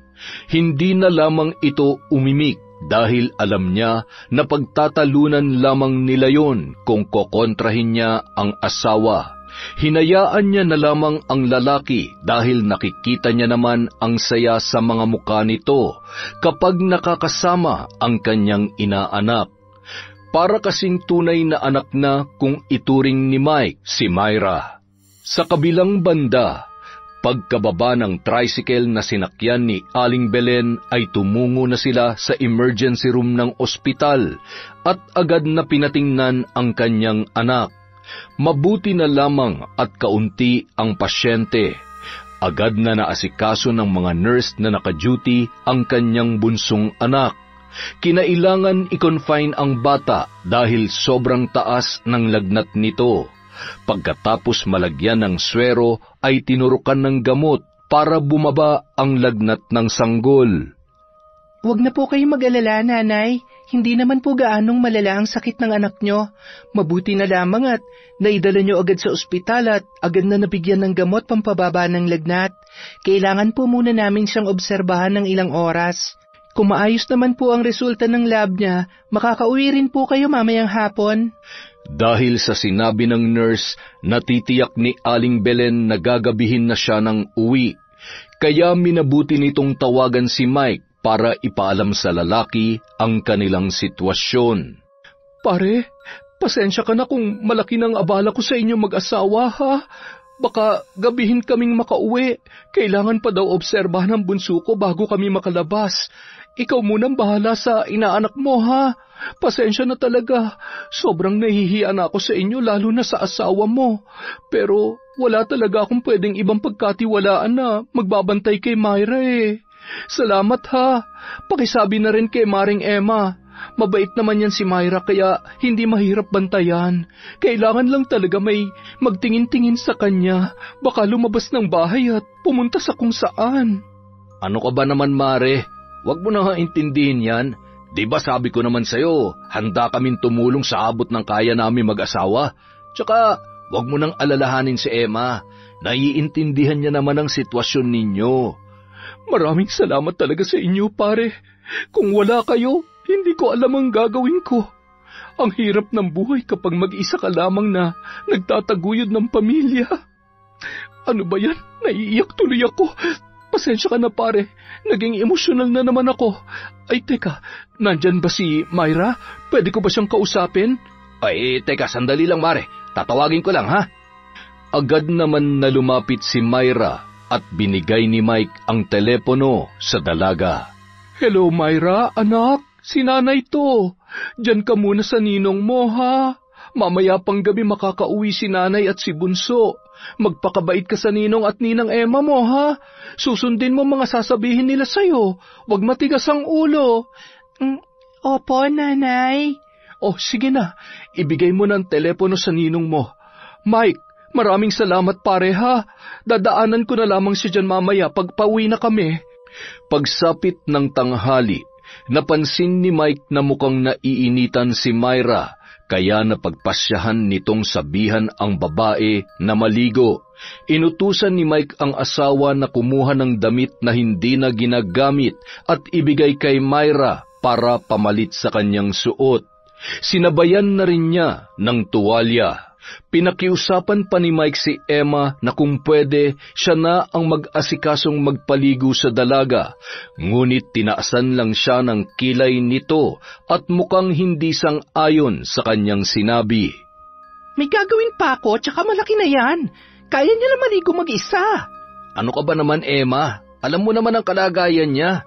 Hindi na lamang ito umimik dahil alam niya na pagtatalunan lamang nila yon kung kokontrahin niya ang asawa. Hinayaan niya na lamang ang lalaki dahil nakikita niya naman ang saya sa mga mukha nito kapag nakakasama ang kanyang inaanak. Para kasing tunay na anak na kung ituring ni Mike si Myra. Sa kabilang banda, pagkababa ng tricycle na sinakyan ni Aling Belen ay tumungo na sila sa emergency room ng ospital at agad na pinatingnan ang kanyang anak. Mabuti na lamang at kaunti ang pasyente. Agad na naasikaso ng mga nurse na naka-duty ang kanyang bunsong anak. Kinailangan i-confine ang bata dahil sobrang taas ng lagnat nito. Pagkatapos malagyan ng swero ay tinurukan ng gamot para bumaba ang lagnat ng sanggol.
Huwag na po kayo mag-alala, Nanay. Hindi naman po gaanong malala ang sakit ng anak nyo. Mabuti na lamang at naidala nyo agad sa ospital at agad na nabigyan ng gamot pampababa ng lagnat. Kailangan po muna namin siyang obserbahan ng ilang oras. Kung maayos naman po ang resulta ng lab niya, makakauwi rin po kayo mamayang hapon.
Dahil sa sinabi ng nurse, natitiyak ni Aling Belen na gagabihin na siya ng uwi. Kaya minabuti nitong tawagan si Mike para ipaalam sa lalaki ang kanilang sitwasyon.
Pare, pasensya ka na kung malaki ng abala ko sa inyo mag-asawa, ha? Baka gabihin kaming makauwi. Kailangan pa daw obserbahan ng bunso ko bago kami makalabas. Ikaw munang bahala sa inaanak mo, ha? Pasensya na talaga. Sobrang nahihiya na ako sa inyo lalo na sa asawa mo. Pero wala talaga akong pwedeng ibang pagkatiwalaan na magbabantay kay Myra eh. Salamat ha. Pakisabi na rin kay Maring Emma. Mabait naman yan si Myra kaya hindi mahirap bantayan. Kailangan lang talaga may magtingin-tingin sa kanya. Baka lumabas ng bahay at pumunta sa kung saan.
Ano ka ba naman, Mare? Huwag mo na nga intindihin yan. Di ba sabi ko naman sa'yo, handa kaming tumulong sa abot ng kaya namin mag-asawa. Tsaka, huwag mo nang alalahanin si Emma. Naiintindihan niya naman ang sitwasyon ninyo.
Maraming salamat talaga sa inyo, pare. Kung wala kayo, hindi ko alam ang gagawin ko. Ang hirap ng buhay kapag mag-isa ka lamang na nagtataguyod ng pamilya. Ano ba yan? Naiiyak tuloy ako. Pasensya ka na pare, naging emosyonal na naman ako. Ay teka, nandyan ba si Myra? Pwede ko ba siyang kausapin?
Ay, teka, sandali lang mare. Tatawagin ko lang ha. Agad naman na lumapit si Myra at binigay ni Mike ang telepono sa dalaga.
Hello Myra, anak, si nanay to. Diyan ka muna sa ninong mo ha. Mamaya pang gabi makakauwi si nanay at si Bunso. Magpakabait ka sa ninong at ninang Emma mo ha. Susundin mo mga sasabihin nila sa'yo. Huwag matigas ang ulo.
Opo, nanay.
Oh, sige na. Ibigay mo ng telepono sa ninong mo. Mike, maraming salamat pare ha. Dadaanan ko na lamang siya dyan mamaya pag pauwi na kami.
Pagsapit ng tanghali, napansin ni Mike na mukhang naiinitan si Myra, kaya napagpasyahan nitong sabihan ang babae na maligo. Inutusan ni Mike ang asawa na kumuha ng damit na hindi na ginagamit at ibigay kay Myra para pamalit sa kanyang suot. Sinabayan na rin niya ng tuwalya. Pinakiusapan pa ni Mike si Emma na kung pwede, siya na ang mag-asikasong magpaligo sa dalaga, ngunit tinaasan lang siya ng kilay nito at mukhang hindi sang-ayon sa kanyang sinabi.
May gagawin pa ako, tsaka malaki na yan. Kaya niya na maligo mag-isa.
Ano ka ba naman, Emma? Alam mo naman ang kalagayan niya.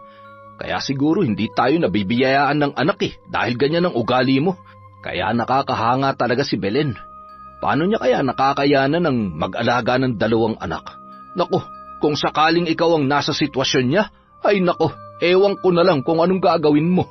Kaya siguro hindi tayo nabibiyayaan ng anak dahil ganyan ang ugali mo. Kaya nakakahanga talaga si Belen. Paano niya kaya nakakayanan ng mag-alaga ng 2 anak? Nako, kung sakaling ikaw ang nasa sitwasyon niya, ay nako, ewan ko na lang kung anong gagawin mo.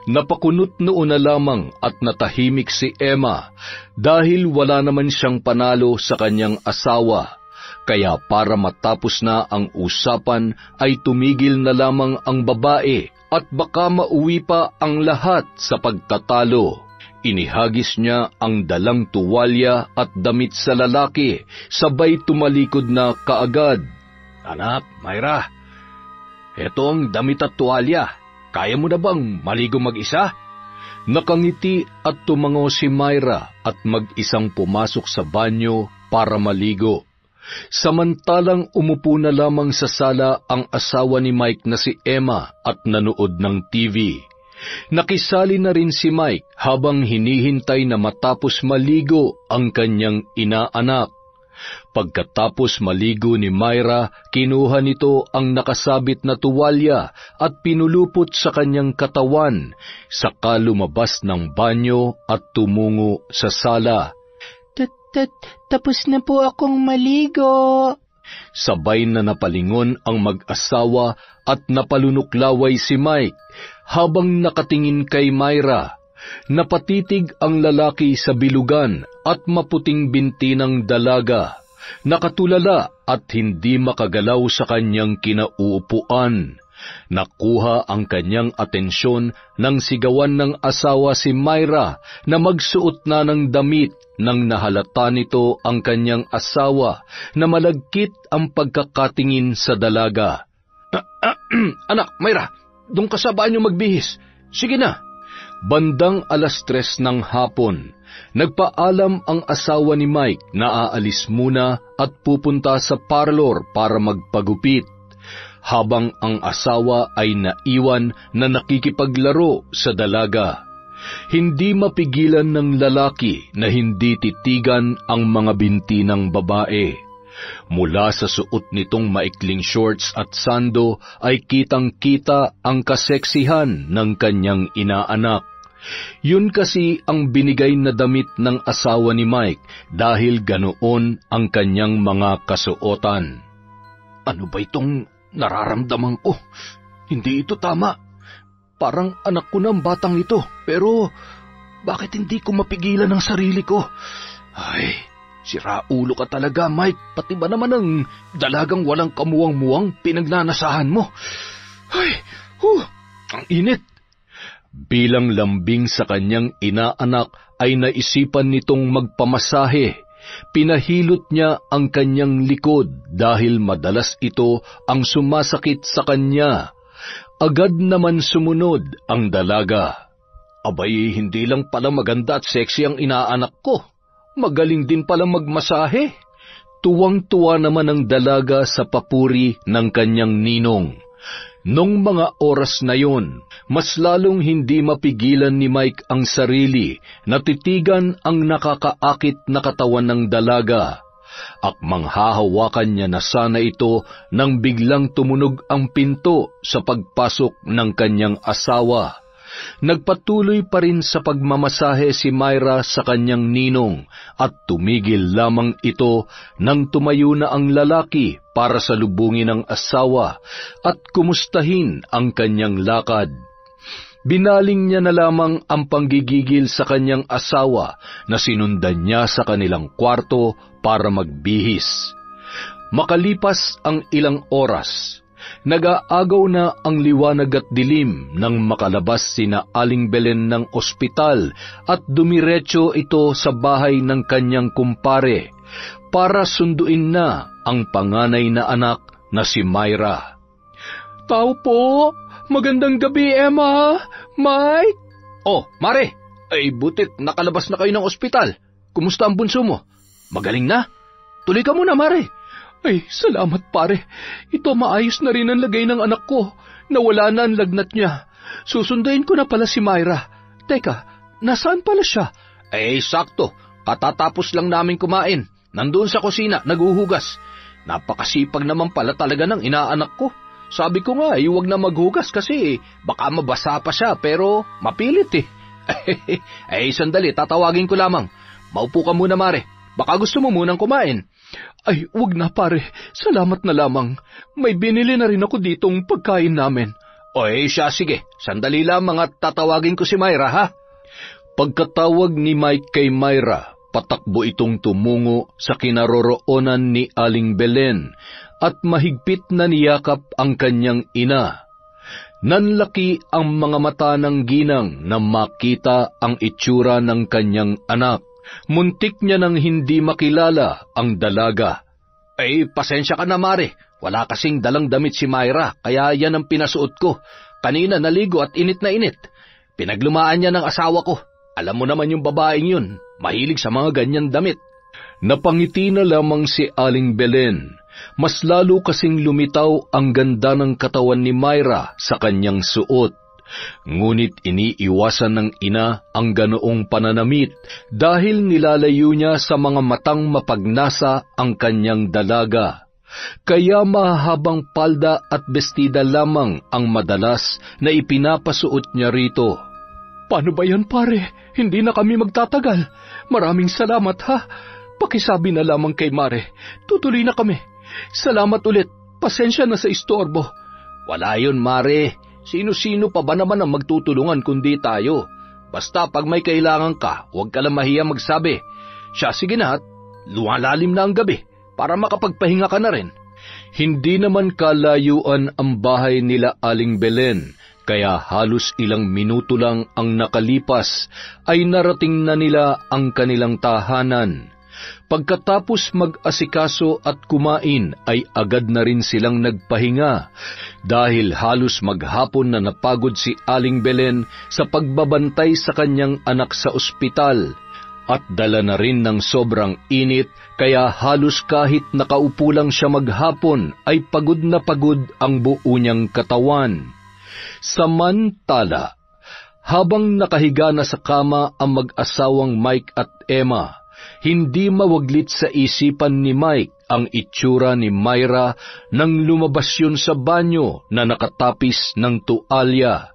Napakunot noon na lamang at natahimik si Emma dahil wala naman siyang panalo sa kanyang asawa. Kaya para matapos na ang usapan ay tumigil na lamang ang babae at baka mauwi pa ang lahat sa pagtatalo. Inihagis niya ang dalang tuwalya at damit sa lalaki, sabay tumalikod na kaagad. Anak, Myra, eto ang damit at tuwalya. Kaya mo na bang maligo mag-isa? Nakangiti at tumango si Myra at mag-isang pumasok sa banyo para maligo. Samantalang umupo na lamang sa sala ang asawa ni Mike na si Emma at nanood ng TV. Nakisali na rin si Mike habang hinihintay na matapos maligo ang kanyang inaanak. Pagkatapos maligo ni Myra, kinuha nito ang nakasabit na tuwalya at pinulupot sa kanyang katawan, saka lumabas ng banyo at tumungo sa sala.
Tapos na po akong maligo.
Sabay na napalingon ang mag-asawa at napalunuklaway si Mike habang nakatingin kay Myra. Napatitig ang lalaki sa bilugan at maputing binti ng dalaga. Nakatulala at hindi makagalaw sa kanyang kinauupuan. Nakuha ang kanyang atensyon nang sigawan ng asawa si Myra na magsuot na ng damit nang nahalata nito ang kanyang asawa na malagkit ang pagkakatingin sa dalaga. Anak, Myra, doon ka sa banyo magbihis. Sige na. Bandang 3:00 ng hapon, nagpaalam ang asawa ni Mike na aalis muna at pupunta sa parlor para magpagupit, habang ang asawa ay naiwan na nakikipaglaro sa dalaga. Hindi mapigilan ng lalaki na hindi titigan ang mga binti ng babae. Mula sa suot nitong maikling shorts at sando ay kitang-kita ang kaseksihan ng kanyang inaanak. Yun kasi ang binigay na damit ng asawa ni Mike dahil ganoon ang kanyang mga kasuotan. Ano ba itong nararamdaman ko? Hindi ito tama. Parang anak ko ng batang ito, pero bakit hindi ko mapigilan ang sarili ko? Ay, siraulo ka talaga, Mike. Pati ba naman ang dalagang walang kamuwang-muwang pinagnanasahan mo? Ay, ang init. Bilang lambing sa kanyang inaanak ay naisipan nitong magpamasahe. Pinahilot niya ang kanyang likod dahil madalas ito ang sumasakit sa kanya. Agad naman sumunod ang dalaga. Abay, hindi lang pala maganda at sexy ang inaanak ko. Magaling din pala magmasahe.
Tuwang-tuwa naman ang dalaga sa papuri ng kanyang ninong. Nung mga oras na yon, mas lalong hindi mapigilan ni Mike ang sarili na titigan ang nakakaakit na katawan ng dalaga. Akmang hahawakan niya na sana ito nang biglang tumunog ang pinto sa pagpasok ng kanyang asawa. Nagpatuloy pa rin sa pagmamasahe si Myra sa kanyang ninong at tumigil lamang ito nang tumayo na ang lalaki para salubungin ang asawa at kumustahin ang kanyang lakad. Binaling niya na lamang ang panggigigil sa kanyang asawa na sinundan niya sa kanilang kwarto para magbihis. Makalipas ang ilang oras, nag-aagaw na ang liwanag at dilim nang makalabas sina Aling Belen ng ospital at dumiretso ito sa bahay ng kanyang kumpare para sunduin na ang panganay na anak na si Myra.
Tao po! Magandang gabi, Emma! Mike!
Oh, Mare! Ay, butit nakalabas na kayo ng ospital. Kumusta ang bunso mo? Magaling na? Tuloy ka muna, Mare.
Ay, salamat pare. Ito maayos na rin ang lagay ng anak ko. Nawala na ang lagnat niya. Susunduin ko na pala si Myra. Teka, nasaan pala siya?
Eh, sakto. Katatapos lang namin kumain. Nandoon sa kusina, naghuhugas. Napakasipag naman pala talaga ng inaanak ko. Sabi ko nga, huwag na maghugas kasi baka mabasa pa siya pero mapilit eh. Sandali, tatawagin ko lamang. Maupo ka muna, Mare. Baka gusto mo munang kumain.
Ay, wag na pare. Salamat na lamang. May binili na rin ako ditong pagkain namin.
Siya, sige. Sandali lamang at tatawagin ko si Myra, ha?
Pagkatawag ni Mike kay Myra, patakbo itong tumungo sa kinaroroonan ni Aling Belen at mahigpit na niyakap ang kanyang ina. Nanlaki ang mga mata ng ginang na makita ang itsura ng kanyang anak. Muntik niya nang hindi makilala ang dalaga.
Pasensya ka na, Mare. Wala kasing dalang damit si Myra, kaya yan ang pinasuot ko. Kanina naligo at init na init. Pinaglumaan niya ng asawa ko. Alam mo naman yung babaeng yun, mahilig sa mga ganyan damit.
Napangiti na lamang si Aling Belen. Mas lalo kasing lumitaw ang ganda ng katawan ni Myra sa kanyang suot. Ngunit iniiwasan ng ina ang ganoong pananamit dahil nilalayo niya sa mga matang mapagnasa ang kanyang dalaga. Kaya mahabang palda at bestida lamang ang madalas na ipinapasuot niya rito.
Paano ba yan, pare? Hindi na kami magtatagal. Maraming salamat, ha? Pakisabi na lamang kay Mare. Tutuloy na kami. Salamat ulit. Pasensya na sa istorbo.
Wala yun, Mare. Sino-sino pa ba naman ang magtutulungan kundi tayo? Basta pag may kailangan ka, huwag ka lang mahiya magsabi. Siya, sige na at lumalalim na ang gabi para makapagpahinga ka na rin.
Hindi naman kalayuan ang bahay nila Aling Belen, kaya halos ilang minuto lang ang nakalipas ay narating na nila ang kanilang tahanan. Pagkatapos mag-asikaso at kumain ay agad na rin silang nagpahinga dahil halos maghapon na napagod si Aling Belen sa pagbabantay sa kanyang anak sa ospital at dala na rin ng sobrang init kaya halos kahit nakaupo lang siya maghapon ay pagod na pagod ang buo niyang katawan. Samantala, habang nakahiga na sa kama ang mag-asawang Mike at Emma, hindi mawaglit sa isipan ni Mike ang itsura ni Myra nang lumabas yun sa banyo na nakatapis ng tualya.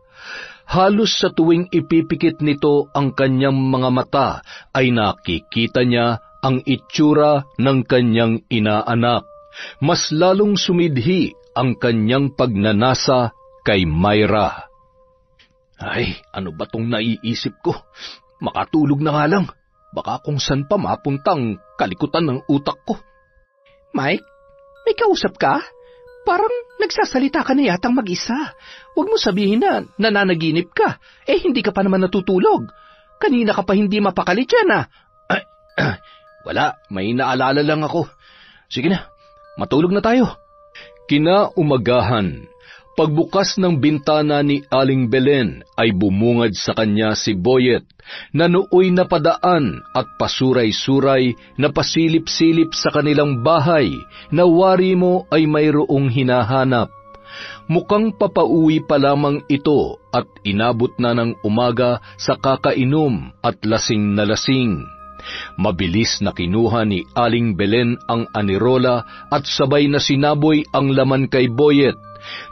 Halos sa tuwing ipipikit nito ang kanyang mga mata ay nakikita niya ang itsura ng kanyang inaanak. Mas lalong sumidhi ang kanyang pagnanasa kay Myra.
Ay, ano ba tong naiisip ko? Makatulog na nga lang. Baka kung saan pa mapuntang kalikutan ng utak ko.
Mike, may kausap ka? Parang nagsasalita ka na yatang mag-isa. Huwag mo sabihin na nananaginip ka. Hindi ka pa naman natutulog. Kanina ka pa hindi mapakali dyan, ah.
Wala, may naalala lang ako. Sige na, matulog na tayo.
Kinaumagahan, Pagbukas ng bintana ni Aling Belen ay bumungad sa kanya si Boyet, na nooy napadaan at pasuray-suray na pasilip-silip sa kanilang bahay, na wari mo ay mayroong hinahanap. Mukhang papauwi pa lamang ito at inabot na ng umaga sa kakainom at lasing na lasing. Mabilis na kinuha ni Aling Belen ang anirola at sabay na sinaboy ang laman kay Boyet,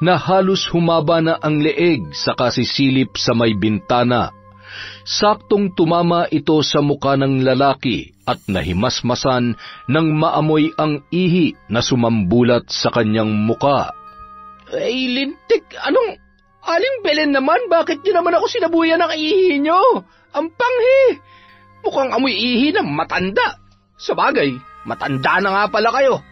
na halos humaba na ang leeg sa kasisilip sa may bintana. Saktong tumama ito sa muka ng lalaki at nahimasmasan ng maamoy ang ihi na sumambulat sa kanyang muka.
Ay, lintik, anong... Aling Belen naman, bakit niyo naman ako sinabuyan ng ihi niyo? Ang panghi! Mukhang amoy ihi ng matanda. Sabagay, matanda na nga pala kayo.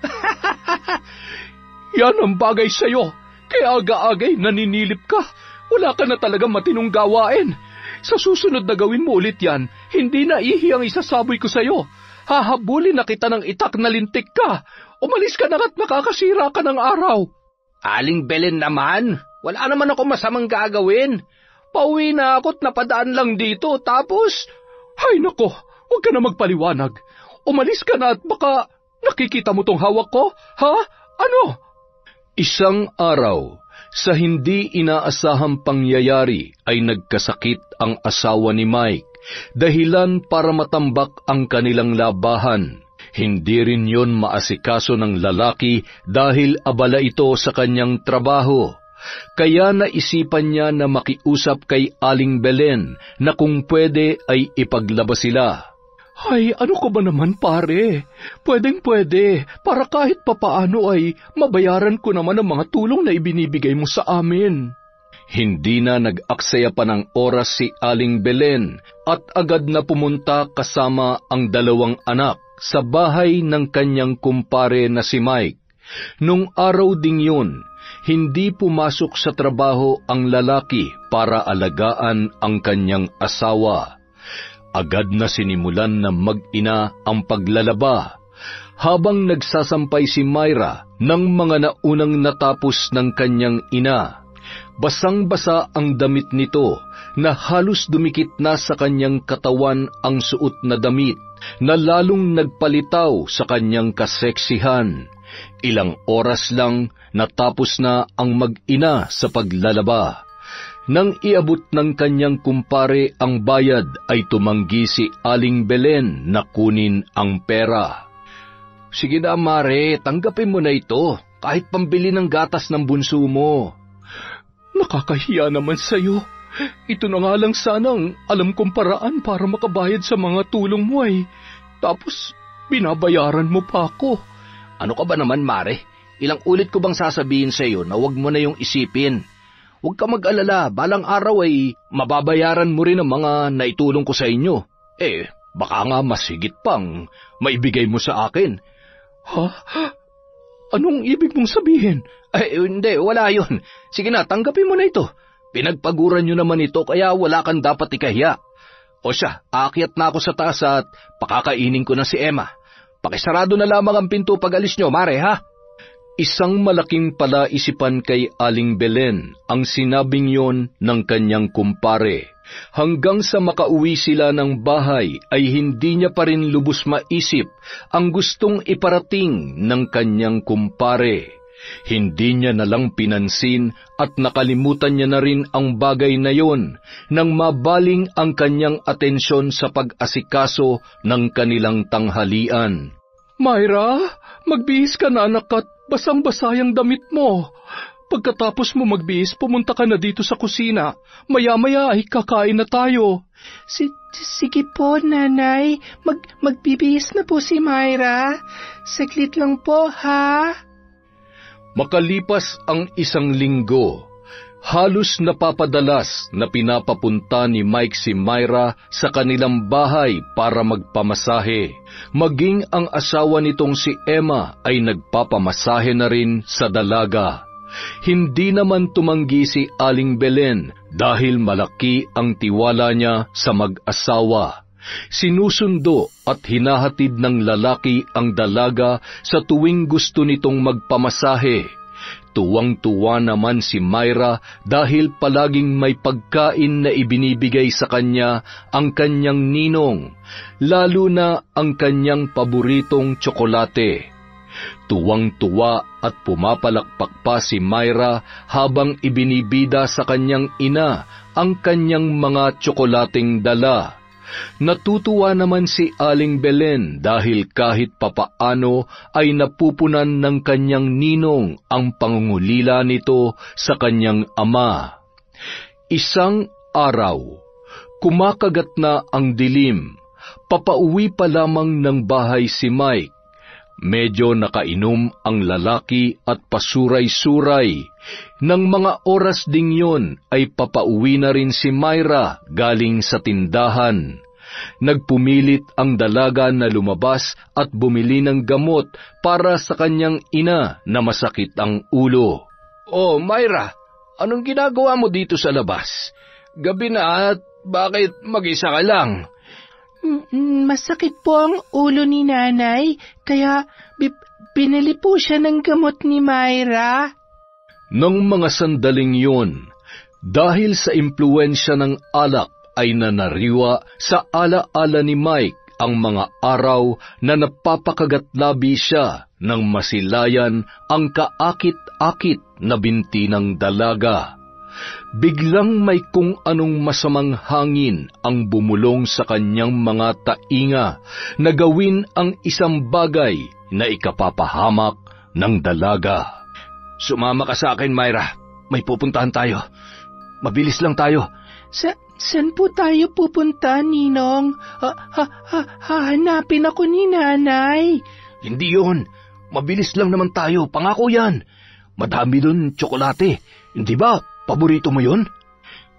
Yan ang bagay sa'yo. Kaya aga-agay naninilip ka. Wala ka na talagang matinong gawain. Sa susunod na gawin mo ulit yan, hindi na ihi ang isasaboy ko sa'yo. Hahabulin na kita ng itak na lintik ka. Umalis ka na at makakasira ka ng araw.
Aling Belen naman, wala naman ako masamang gagawin. Pauwi na ako't napadaan lang dito, tapos...
Hay nako, huwag ka na magpaliwanag. Umalis ka na at baka nakikita mo tong hawak ko, ha? Ano?
Isang araw, sa hindi inaasahang pangyayari ay nagkasakit ang asawa ni Mike, dahilan para matambak ang kanilang labahan. Hindi rin yon maasikaso ng lalaki dahil abala ito sa kanyang trabaho. Kaya naisipan niya na makiusap kay Aling Belen na kung pwede ay ipaglabas sila.
Ay, ano ko ba naman pare? Pwedeng-pwede, para kahit papaano ay mabayaran ko naman ang mga tulong na ibinibigay mo sa amin.
Hindi na nag-aksaya pa ng oras si Aling Belen at agad na pumunta kasama ang dalawang anak sa bahay ng kanyang kumpare na si Mike. Nung araw ding yun, hindi pumasok sa trabaho ang lalaki para alagaan ang kanyang asawa. Agad na sinimulan na mag-ina ang paglalaba, habang nagsasampay si Myra ng mga naunang natapos ng kanyang ina. Basang-basa ang damit nito na halos dumikit na sa kanyang katawan ang suot na damit, na lalong nagpalitaw sa kanyang kaseksihan. Ilang oras lang natapos na ang mag-ina sa paglalaba. Nang iabot ng kanyang kumpare ang bayad ay tumanggi si Aling Belen na kunin ang pera.
Sige na, Mare, tanggapin mo na ito, kahit pambili ng gatas ng bunso mo.
Nakakahiya naman sa'yo. Ito na nga lang sanang alam kong paraan para makabayad sa mga tulong mo ay. Tapos, binabayaran mo pa ako.
Ano ka ba naman, Mare? Ilang ulit ko bang sasabihin sa iyo na huwag mo na yung isipin? Huwag ka mag-alala, balang araw ay mababayaran mo rin ang mga naitulong ko sa inyo. Baka nga mas higit pang maibigay mo sa akin.
Ha? Anong ibig mong sabihin?
Hindi, wala yun. Sige na, tanggapin mo na ito. Pinagpaguran nyo naman ito kaya wala kang dapat ikahiya. O siya, aakyat na ako sa taas at pakakainin ko na si Emma. Pakisarado na lamang ang pinto pag alis nyo, Mare, ha?
Isang malaking palaisipan kay Aling Belen ang sinabing yon ng kanyang kumpare. Hanggang sa makauwi sila ng bahay ay hindi niya pa rin lubos maisip ang gustong iparating ng kanyang kumpare. Hindi niya nalang pinansin at nakalimutan niya na rin ang bagay na yon nang mabaling ang kanyang atensyon sa pag-asikaso ng kanilang tanghalian.
Myra, magbihis ka na anak at basang-basa yung damit mo. Pagkatapos mo magbihis, pumunta ka na dito sa kusina. Maya-maya ay kakain na tayo.
Sige po, nanay. Magbibihis na po si Myra. Saglit lang po, ha?
Makalipas ang isang linggo, halos napapadalas na pinapapunta ni Mike si Myra sa kanilang bahay para magpamasahe. Maging ang asawa nitong si Emma ay nagpapamasahe na rin sa dalaga. Hindi naman tumanggi si Aling Belen dahil malaki ang tiwala niya sa mag-asawa. Sinusundo at hinahatid ng lalaki ang dalaga sa tuwing gusto nitong magpamasahe. Tuwang-tuwa naman si Myra dahil palaging may pagkain na ibinibigay sa kanya ang kanyang ninong, lalo na ang kanyang paboritong tsokolate. Tuwang-tuwa at pumapalakpak pa si Myra habang ibinibida sa kanyang ina ang kanyang mga tsokolating dala. Natutuwa naman si Aling Belen dahil kahit papaano ay napupunan ng kanyang ninong ang pangungulila nito sa kanyang ama. Isang araw, kumakagat na ang dilim. Papauwi pa lamang ng bahay si Mike. Medyo nakainom ang lalaki at pasuray-suray. Nang mga oras ding yon ay papauwi na rin si Myra galing sa tindahan. Nagpumilit ang dalaga na lumabas at bumili ng gamot para sa kanyang ina na masakit ang ulo.
Oh, Myra, anong ginagawa mo dito sa labas? Gabi na at bakit mag-isa ka lang?
Masakit po ang ulo ni nanay, kaya binili po siya ng gamot ni Myra.
Nang mga sandaling yun, dahil sa impluwensya ng alak ay nanariwa sa ala-ala ni Mike ang mga araw na napapakagatlabi siya nang masilayan ang kaakit-akit na binti ng dalaga. Biglang may kung anong masamang hangin ang bumulong sa kanyang mga tainga na gawin ang isang bagay na ikapapahamak ng dalaga.
Sumama ka sa akin, Myra. May pupuntahan tayo. Mabilis lang tayo.
Saan po tayo pupunta, Ninong? Hahanapin ako ni nanay.
Hindi yun. Mabilis lang naman tayo. Pangako yan. Madami dun tsokolate. Hindi ba? Paborito mo yun?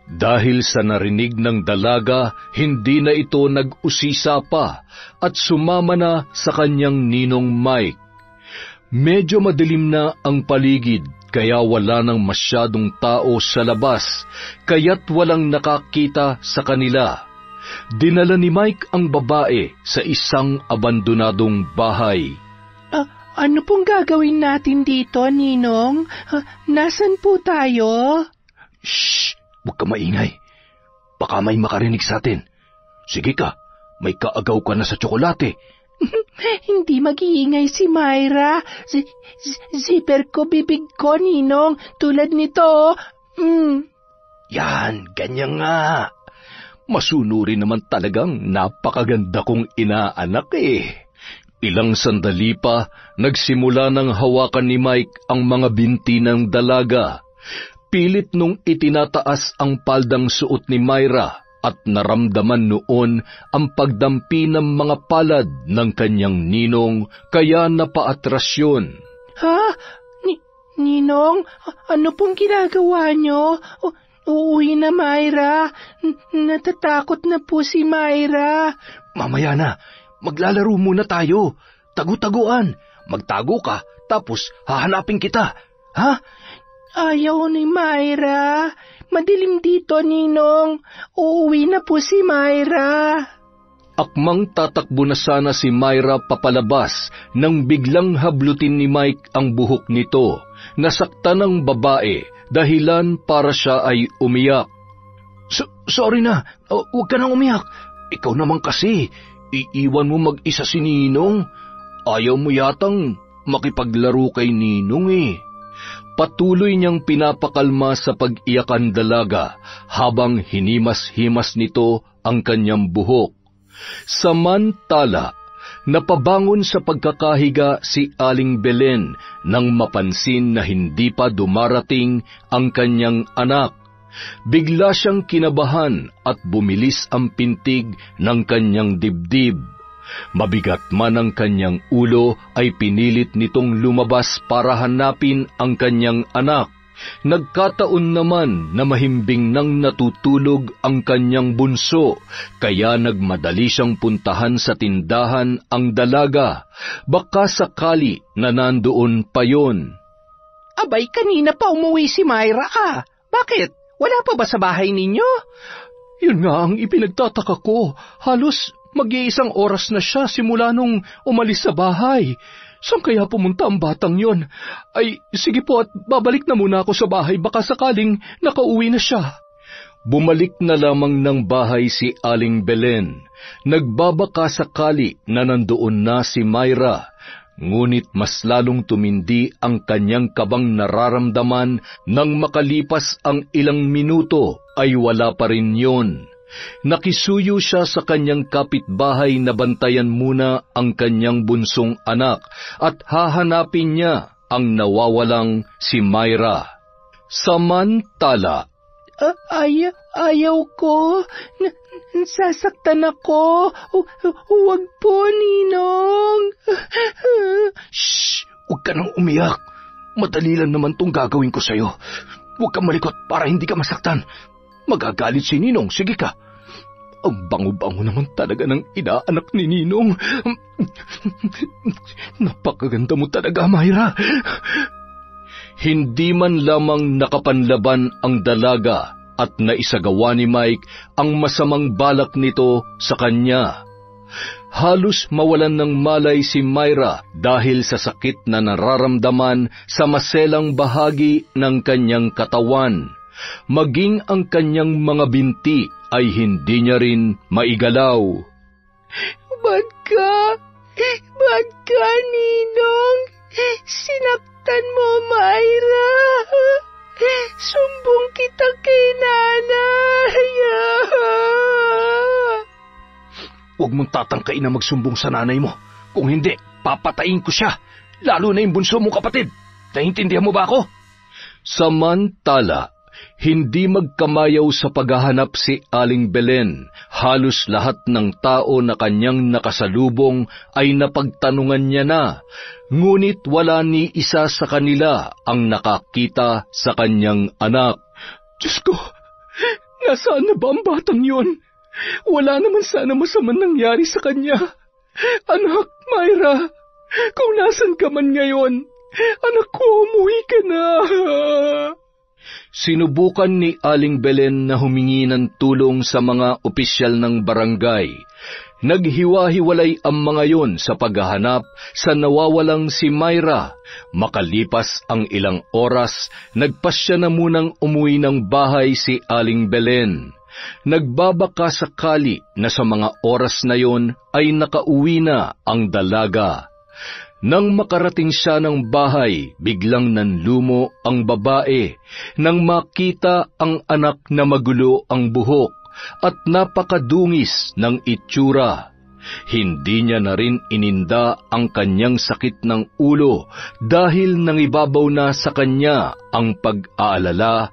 Dahil sa narinig ng dalaga, hindi na ito nag-usisa pa at sumama na sa kanyang ninong Mike. Medyo madilim na ang paligid kaya wala nang masyadong tao sa labas, kaya't walang nakakita sa kanila. Dinala ni Mike ang babae sa isang abandonadong bahay.
Ano pong gagawin natin dito, Ninong? Nasaan po tayo?
Shh! Huwag ka maingay. Baka may makarinig sa atin. Sige ka, may kaagaw ka na sa tsokolate.
Hindi mag-iingay si Myra. Zipper ko bibig ko, Ninong. Tulad nito.
Yan, ganyan nga. Masunurin naman talagang napakaganda kong inaanak eh.
Ilang sandali pa, nagsimula ng hawakan ni Mike ang mga binti ng dalaga. Pilit nung itinataas ang paldang suot ni Myra at naramdaman noon ang pagdampi ng mga palad ng kanyang ninong kaya napaatras yun.
Ha? Ninong, ano pong ginagawa niyo? Uuwi na, Myra. Natatakot na po si Myra.
Mamaya na. Maglalaro muna tayo. Tagu-taguan. Magtago ka, tapos hahanapin kita. Ha?
Ayaw ni Myra. Madilim dito, Ninong. Uuwi na po si Myra.
Akmang tatakbo na sana si Myra papalabas nang biglang hablutin ni Mike ang buhok nito. Nasaktan ng babae, dahilan para siya ay umiyak.
Sorry na. Huwag ka nang umiyak. Ikaw naman kasi. Iiwan mo mag-isa si Ninong. Ayaw mo yatang makipaglaro kay Ninong eh.
Patuloy niyang pinapakalma sa pag-iyakan dalaga habang hinimas-himas nito ang kanyang buhok. Samantala, napabangon sa pagkakahiga si Aling Belen nang mapansin na hindi pa dumarating ang kanyang anak. Bigla siyang kinabahan at bumilis ang pintig ng kanyang dibdib. Mabigat man ang kanyang ulo ay pinilit nitong lumabas para hanapin ang kanyang anak. Nagkataon naman na mahimbing nang natutulog ang kanyang bunso, kaya nagmadali siyang puntahan sa tindahan ang dalaga. Baka sakali na nandoon pa yon.
Abay, kanina pa umuwi si Myra. Bakit? Wala pa ba sa bahay ninyo?
Yun nga ang ipinagtataka ko. Halos mag-iisang oras na siya simula nung umalis sa bahay. Saan kaya pumunta ang batang yon? Ay, sige po at babalik na muna ako sa bahay, baka sakaling nakauwi na siya.
Bumalik na lamang ng bahay si Aling Belen. Nagbabaka sakali na nandoon na si Myra. Ngunit mas lalong tumindi ang kanyang kabang nararamdaman nang makalipas ang ilang minuto ay wala pa rin yon. Nakisuyo siya sa kanyang kapitbahay na bantayan muna ang kanyang bunsong anak at hahanapin niya ang nawawalang si Myra. Samantala,
Ayaw ko. Sasaktan ako. Huwag po, Ninong.
Shh! Huwag ka nang umiyak. Madali lang naman tong gagawin ko sa'yo. Huwag kang malikot para hindi ka masaktan. Magagalit si Ninong, sige ka. Ang bango-bango naman talaga ng inaanak ni Ninong. Napakaganda mo talaga, Myra.
Hindi man lamang nakapanlaban ang dalaga at naisagawa ni Mike ang masamang balak nito sa kanya. Halos mawalan ng malay si Myra dahil sa sakit na nararamdaman sa maselang bahagi ng kanyang katawan. Maging ang kanyang mga binti ay hindi niya rin maigalaw.
Bagka, Ninong. Sinaktan mo, Myra. Sumbong kita kay nanay.
Huwag mong tatangkain na magsumbong sa nanay mo. Kung hindi, papatayin ko siya. Lalo na yung bunso mong kapatid. Naintindihan mo ba ako?
Samantala, hindi magkamayaw sa paghahanap si Aling Belen. Halos lahat ng tao na kanyang nakasalubong ay napagtanungan niya na. Ngunit wala ni isa sa kanila ang nakakita sa kanyang anak.
Diyos ko, nasaan na ba ang batang yon? Wala naman sana masamang nangyari sa kanya. Anak, Myra, kung nasan ka man ngayon, anak ko, umuwi ka na.
Sinubukan ni Aling Belen na humingi ng tulong sa mga opisyal ng barangay. Naghiwa-hiwalay ang mga yon sa paghahanap sa nawawalang si Myra. Makalipas ang ilang oras, nagpasya na munang umuwi ng bahay si Aling Belen. Nagbabaka sakali na sa mga oras na yon ay nakauwi na ang dalaga. Nang makarating siya ng bahay, biglang nanlumo ang babae nang makita ang anak na magulo ang buhok at napakadungis ng itsura. Hindi niya na rin ininda ang kanyang sakit ng ulo dahil nangibabaw na sa kanya ang pag-aalala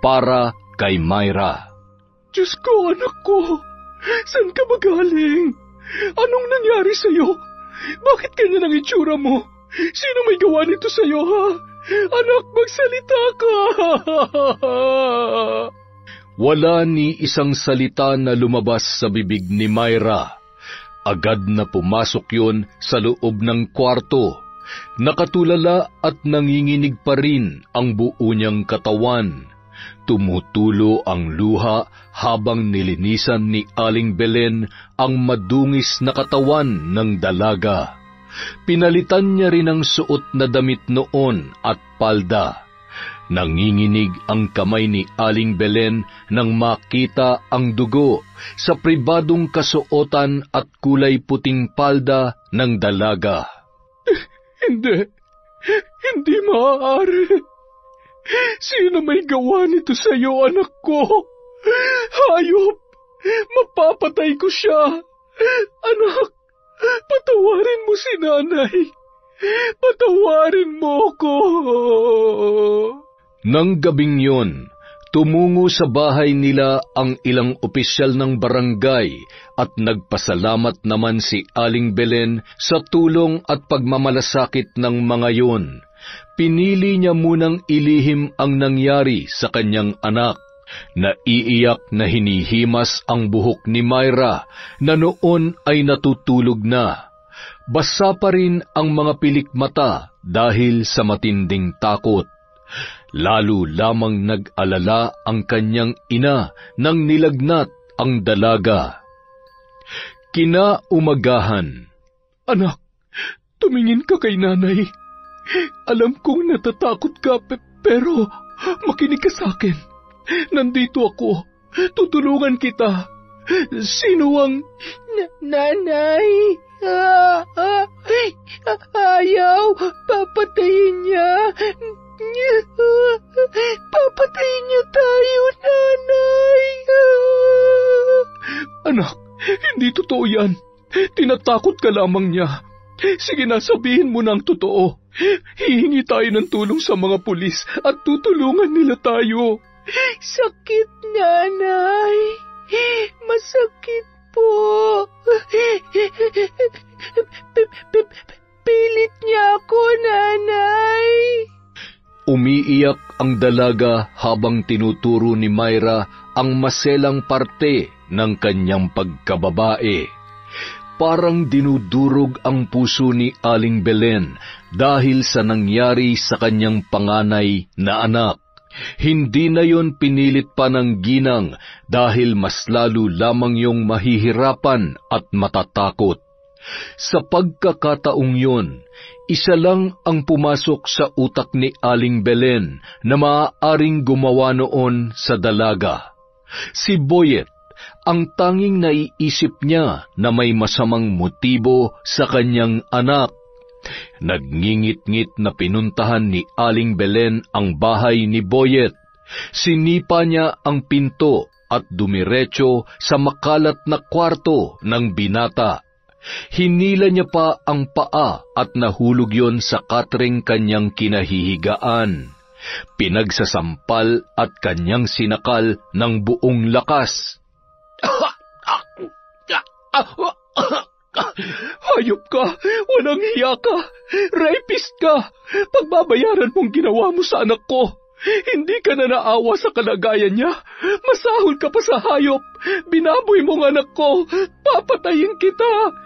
para kay Myra.
Diyos ko, anak ko, saan ka magaling? Anong nangyari sa'yo? Bakit ganyan ang itsura mo? Sino may gawa nito sa'yo, ha? Anak, magsalita ka!
Wala ni isang salita na lumabas sa bibig ni Myra. Agad na pumasok yun sa loob ng kwarto. Nakatulala at nanginginig pa rin ang buo niyang katawan. Tumutulo ang luha habang nilinisan ni Aling Belen ang madungis na katawan ng dalaga. Pinalitan niya rin ang suot na damit noon at palda. Nanginginig ang kamay ni Aling Belen nang makita ang dugo sa pribadong kasuotan at kulay puting palda ng dalaga.
Hindi maaari. Sino may gawa nito sa'yo, anak ko? Hayop! Mapapatay ko siya! Anak, patawarin mo si nanay! Patawarin mo ko!
Nang gabing yon, tumungo sa bahay nila ang ilang opisyal ng barangay at nagpasalamat naman si Aling Belen sa tulong at pagmamalasakit ng mga yon. Pinili niya munang ilihim ang nangyari sa kanyang anak. Naiiyak na hinihimas ang buhok ni Myra na noon ay natutulog na. Basa pa rin ang mga pilik mata dahil sa matinding takot. Lalo lamang nag-alala ang kanyang ina nang nilagnat ang dalaga. Kinaumagahan.
Anak, tumingin ka kay nanay. Alam kong natatakot ka, pero makinig ka sa akin. Nandito ako. Tutulungan kita. Sino ang...
Nanay! Ayaw! Papatayin niya! Papatayin niya tayo, nanay!
Anak, hindi totoo yan. Tinatakot ka lamang niya. Sige na, sabihin mo na ang totoo. Hihingi tayo ng tulong sa mga pulis at tutulungan nila tayo.
Sakit, nanay. Masakit po. Pilit niya ako, nanay.
Umiiyak ang dalaga habang tinuturo ni Myra ang maselang parte ng kanyang pagkababae. Parang dinudurog ang puso ni Aling Belen dahil sa nangyari sa kanyang panganay na anak. Hindi na yon pinilit pa ng ginang dahil mas lalo lamang yung mahihirapan at matatakot. Sa pagkakataong yon, isa lang ang pumasok sa utak ni Aling Belen na maaaring gumawa noon sa dalaga. Si Boyet, ang tanging naiisip niya na may masamang motibo sa kanyang anak. Nagngingit-ngit na pinuntahan ni Aling Belen ang bahay ni Boyet. Sinipa niya ang pinto at dumiretso sa makalat na kwarto ng binata. Hinila niya pa ang paa at nahulog yon sa katring kanyang kinahihigaan. Pinagsasampal at kanyang sinakal ng buong lakas.
Hayop ka! Walang hiya ka! Rapist ka! Pagbabayaran mong ginawa mo sa anak ko! Hindi ka na naawa sa kalagayan niya! Masahol ka pa sa hayop! Binaboy mong anak ko! Papatayin kita!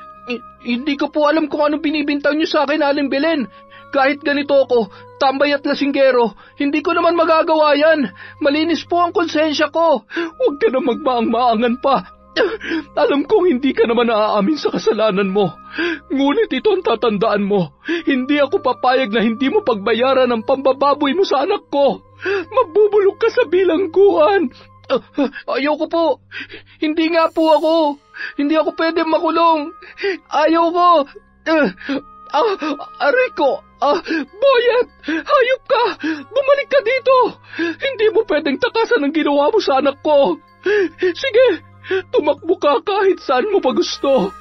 Hindi ko po alam kung anong binibintang niyo sa akin, Aling Belen. Kahit ganito ako, tambay at lasinggero, hindi ko naman magagawa yan. Malinis po ang konsensya ko.
Huwag ka na magmaang-maangan pa. Alam kong hindi ka naman naaamin sa kasalanan mo. Ngunit ito ang tatandaan mo. Hindi ako papayag na hindi mo pagbayaran ang pambababoy mo sa anak ko. Mabubulok ka sa bilangguan.
Ayoko po. Hindi nga po ako. Hindi ako pwede makulong. Ayoko.
Aray ko. Boyet, hayop ka. Bumalik ka dito. Hindi mo pwedeng takasan ang ginawa mo sa anak ko. Sige, tumakbo ka kahit saan mo pa gusto.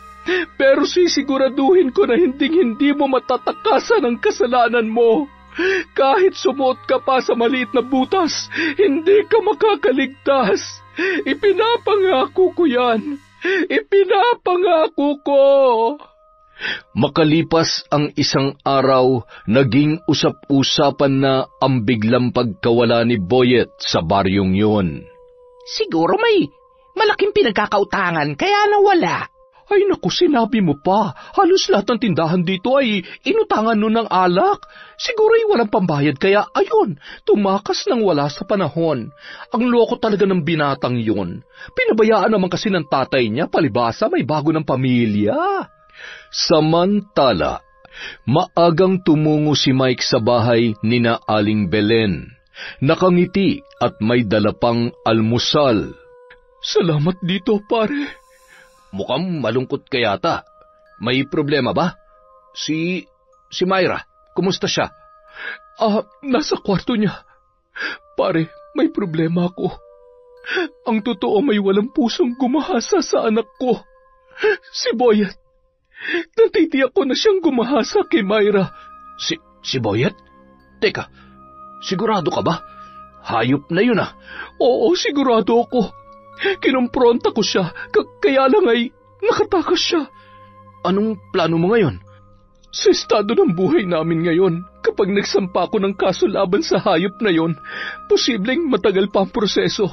Pero sisiguraduhin ko na hindi mo matatakasan ang kasalanan mo. Kahit sumuot ka pa sa maliit na butas, hindi ka makakaligtas. Ipinapangako ko yan. Ipinapangako ko.
Makalipas ang isang araw, naging usap-usapan na ang biglang pagkawala ni Boyet sa baryong yun.
Siguro may malaking pinagkakautangan kaya nawala.
Ay naku, sinabi mo pa. Halos lahat ng tindahan dito ay inutangan nun ng alak. Siguro ay walang pambayad kaya ayun, tumakas nang wala sa panahon. Ang loko talaga ng binatang yun. Pinabayaan naman kasi ng tatay niya, palibasa may bago ng pamilya.
Samantala, maagang tumungo si Mike sa bahay ni na Aling Belen. Nakangiti at may dala pang almusal.
Salamat dito, pare.
Mukhang malungkot ka yata. May problema ba? Si Myra, kumusta siya?
Nasa kwarto niya. Pare, may problema ako. Ang totoo may walang pusong gumahasa sa anak ko. Si Boyet. Natitiyak ko na siyang gumahasa kay Myra.
Si Boyet? Teka, sigurado ka ba? Hayop na yun ah.
Oo, sigurado ako. Kinumpronta ko siya, kaya lang ay nakatakas siya.
Anong plano mo ngayon?
Sa estado ng buhay namin ngayon, kapag nagsampa ko ng kaso laban sa hayop na yon, posibleng matagal pa ang proseso.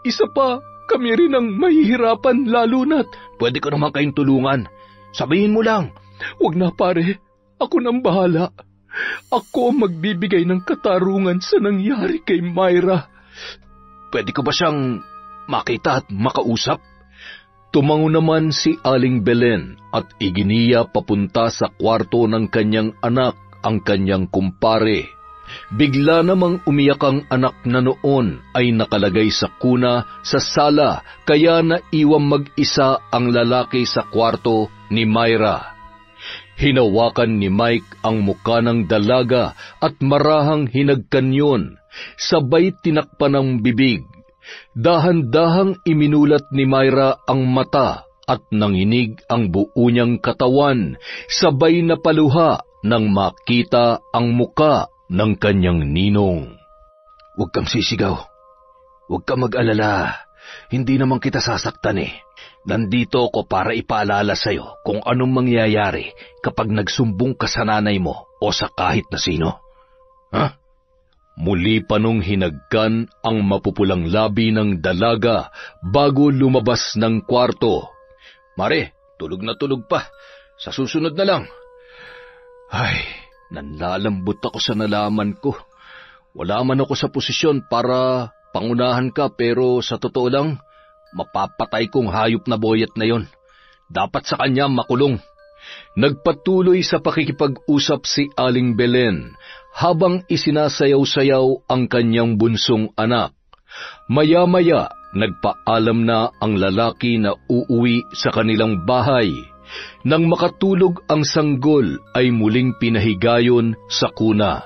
Isa pa, kami rin ang mahihirapan lalo na't...
Pwede ko naman kayong tulungan. Sabihin mo lang.
Huwag na pare, ako nang bahala. Ako magbibigay ng katarungan sa nangyari kay Myra.
Pwede ko ba siyang makita at makausap?
Tumango naman si Aling Belen at iginiya papunta sa kwarto ng kanyang anak ang kanyang kumpare. Bigla namang umiyak ang anak na noon ay nakalagay sa kuna sa sala, kaya naiwang mag-isa ang lalaki sa kwarto ni Myra. Hinawakan ni Mike ang muka ng dalaga at marahang hinagkan yun, sabay tinakpan ng bibig. Dahan-dahang iminulat ni Myra ang mata at nanginig ang buo niyang katawan, sabay na paluha nang makita ang muka ng kanyang ninong.
Huwag kang sisigaw. Huwag kang mag-alala. Hindi naman kita sasaktan eh. Nandito ako para ipaalala sa'yo kung anong mangyayari kapag nagsumbong ka sa nanay mo o sa kahit na sino. Ha?
Muli pa nung hinagkan ang mapupulang labi ng dalaga bago lumabas ng kwarto.
Mare, tulog na tulog pa. Sa susunod na lang.
Ay, nanlalambot ako sa nalaman ko. Wala man ako sa posisyon para pangunahan ka, pero sa totoo lang, mapapatay kong hayop na boyet na yon. Dapat sa kanya makulong. Nagpatuloy sa pakikipag-usap si Aling Belen habang isinasayaw-sayaw ang kanyang bunsong anak. Maya-maya, nagpaalam na ang lalaki na uuwi sa kanilang bahay. Nang makatulog ang sanggol ay muling pinahigayon sa kuna.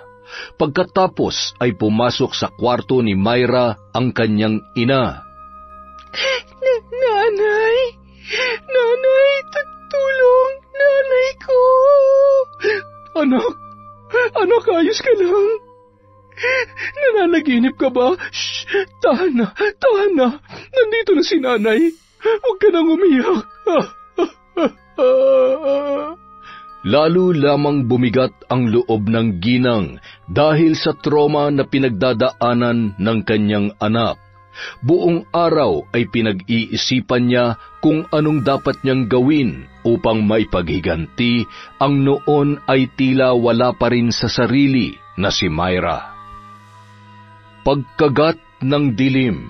Pagkatapos ay pumasok sa kwarto ni Myra ang kanyang ina.
Nanay! Nanay! Tulong! Nanay ko!
Anak, ayos ka lang? Nananaginip ka ba? Shh! Tahan na! Nandito na si nanay. Huwag ka nang umiyak.
Lalo lamang bumigat ang loob ng ginang dahil sa trauma na pinagdadaanan ng kanyang anak. Buong araw ay pinag-iisipan niya kung anong dapat niyang gawin upang maipaghiganti ang noon ay tila wala pa rin sa sarili na si Myra. Pagkagat ng dilim,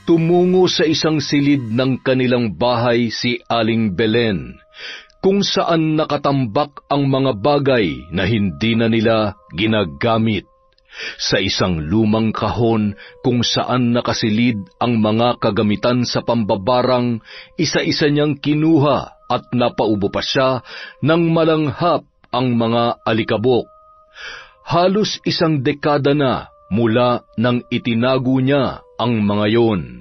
tumungo sa isang silid ng kanilang bahay si Aling Belen, kung saan nakatambak ang mga bagay na hindi na nila ginagamit. Sa isang lumang kahon kung saan nakasilid ang mga kagamitan sa pambabarang, isa-isa niyang kinuha at napaubo pa siya nang malanghap ang mga alikabok. Halos 1 dekada na mula nang itinago niya ang mga yon.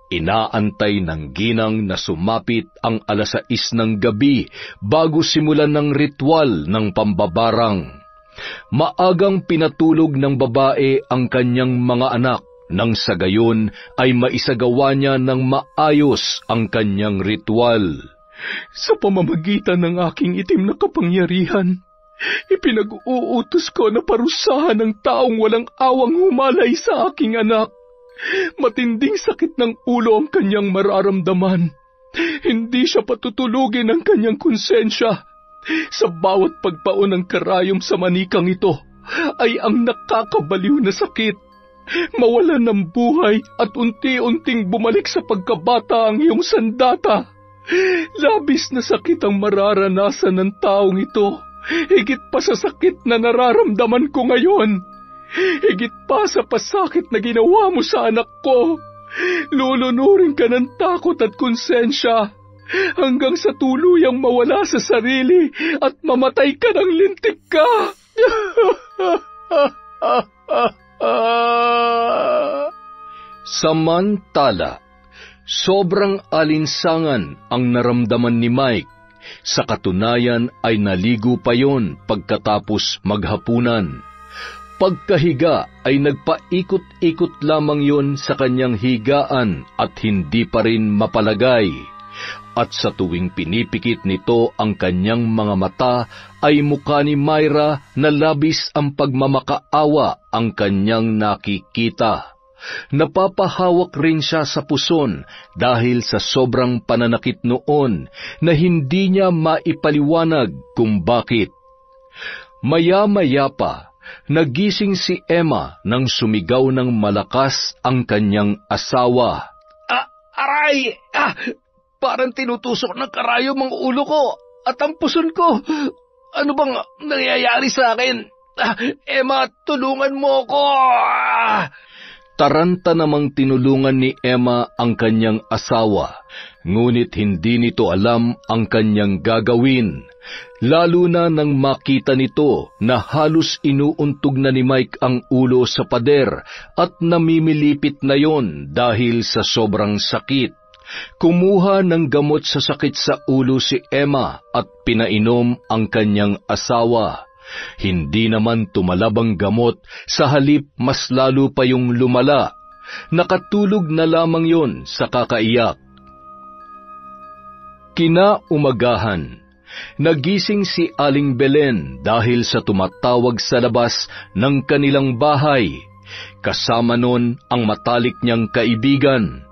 Inaantay ng ginang na sumapit ang 6:00 ng gabi bago simulan ng ritual ng pambabarang. Maagang pinatulog ng babae ang kanyang mga anak nang sa gayon ay maisagawa niya ng maayos ang kanyang ritual.
Sa pamamagitan ng aking itim na kapangyarihan, ipinag-uutos ko na parusahan ng taong walang awang humalay sa aking anak. Matinding sakit ng ulo ang kanyang mararamdaman. Hindi siya patutulugin ng kanyang konsensya. Sa bawat pagpaon ng karayom sa manikang ito ay ang nakakabaliw na sakit. Mawalan ng buhay at unti-unting bumalik sa pagkabata ang iyong sandata. Labis na sakit ang mararanasan ng taong ito, higit pa sa sakit na nararamdaman ko ngayon. Higit pa sa pasakit na ginawa mo sa anak ko. Lulunurin ka ng takot at konsensya hanggang sa tuluyang mawala sa sarili at mamatay ka ng lintik ka.
Samantala, sobrang alinsangan ang naramdaman ni Mike. Sa katunayan ay naligo pa yon pagkatapos maghapunan. Pagkahiga ay nagpaikot-ikot lamang yon sa kanyang higaan at hindi pa rin mapalagay. At sa tuwing pinipikit nito ang kanyang mga mata, ay mukha ni Myra na labis ang pagmamakaawa ang kanyang nakikita. Napapahawak rin siya sa puson dahil sa sobrang pananakit noon na hindi niya maipaliwanag kung bakit. Maya-maya pa, nagising si Emma nang sumigaw ng malakas ang kanyang asawa.
Aray! Parang tinutusok ng karayom ang ulo ko at ang puson ko. Ano bang nangyayari sa akin? Emma, tulungan mo ko!
Taranta namang tinulungan ni Emma ang kanyang asawa, ngunit hindi nito alam ang kanyang gagawin, lalo na nang makita nito na halos inuuntog na ni Mike ang ulo sa pader at namimilipit na yon dahil sa sobrang sakit. Kumuha ng gamot sa sakit sa ulo si Emma at pinainom ang kanyang asawa. Hindi naman tumalab ang gamot, sa halip mas lalo pa yung lumala. Nakatulog na lamang yon sa kakaiyak. Kinaumagahan, nagising si Aling Belen dahil sa tumatawag sa labas ng kanilang bahay. Kasama nun ang matalik niyang kaibigan.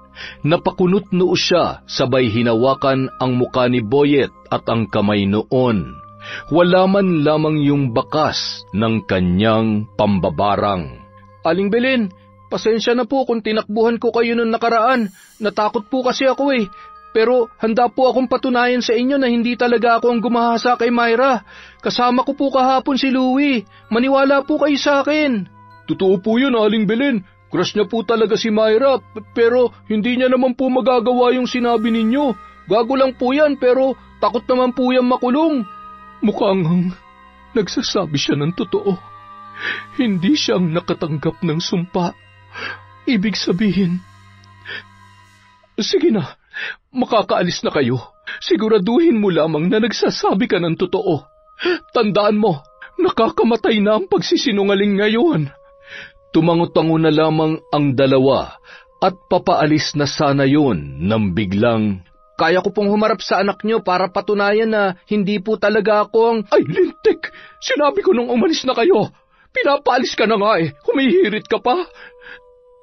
Napakunot noo siya, sabay hinawakan ang muka ni Boyet at ang kamay noon. Wala man lamang yung bakas ng kanyang pambabarang.
Aling Belen, pasensya na po kung tinakbuhan ko kayo noong nakaraan. Natakot po kasi ako eh. Pero handa po akong patunayan sa inyo na hindi talaga ako ang gumahasa kay Myra. Kasama ko po kahapon si Louie. Maniwala po kayo sa akin.
Totoo po yun, Aling Belen. Crush niya po talaga si Myra, pero hindi niya naman po magagawa yung sinabi ninyo. Gago lang po yan, pero takot naman po yan makulong. Mukhang nagsasabi siya ng totoo. Hindi siyang nakatanggap ng sumpa. Ibig sabihin, sige na, makakaalis na kayo. Siguraduhin mo lamang na nagsasabi ka ng totoo. Tandaan mo, nakakamatay na ang pagsisinungaling ngayon.
Tumango-tango na lamang ang dalawa at papaalis na sana yun nang biglang,
kaya ko pong humarap sa anak niyo para patunayan na hindi po talaga ako ang...
Ay, lintik! Sinabi ko nung umalis na kayo. Pinapaalis ka na nga eh. Humihirit ka pa.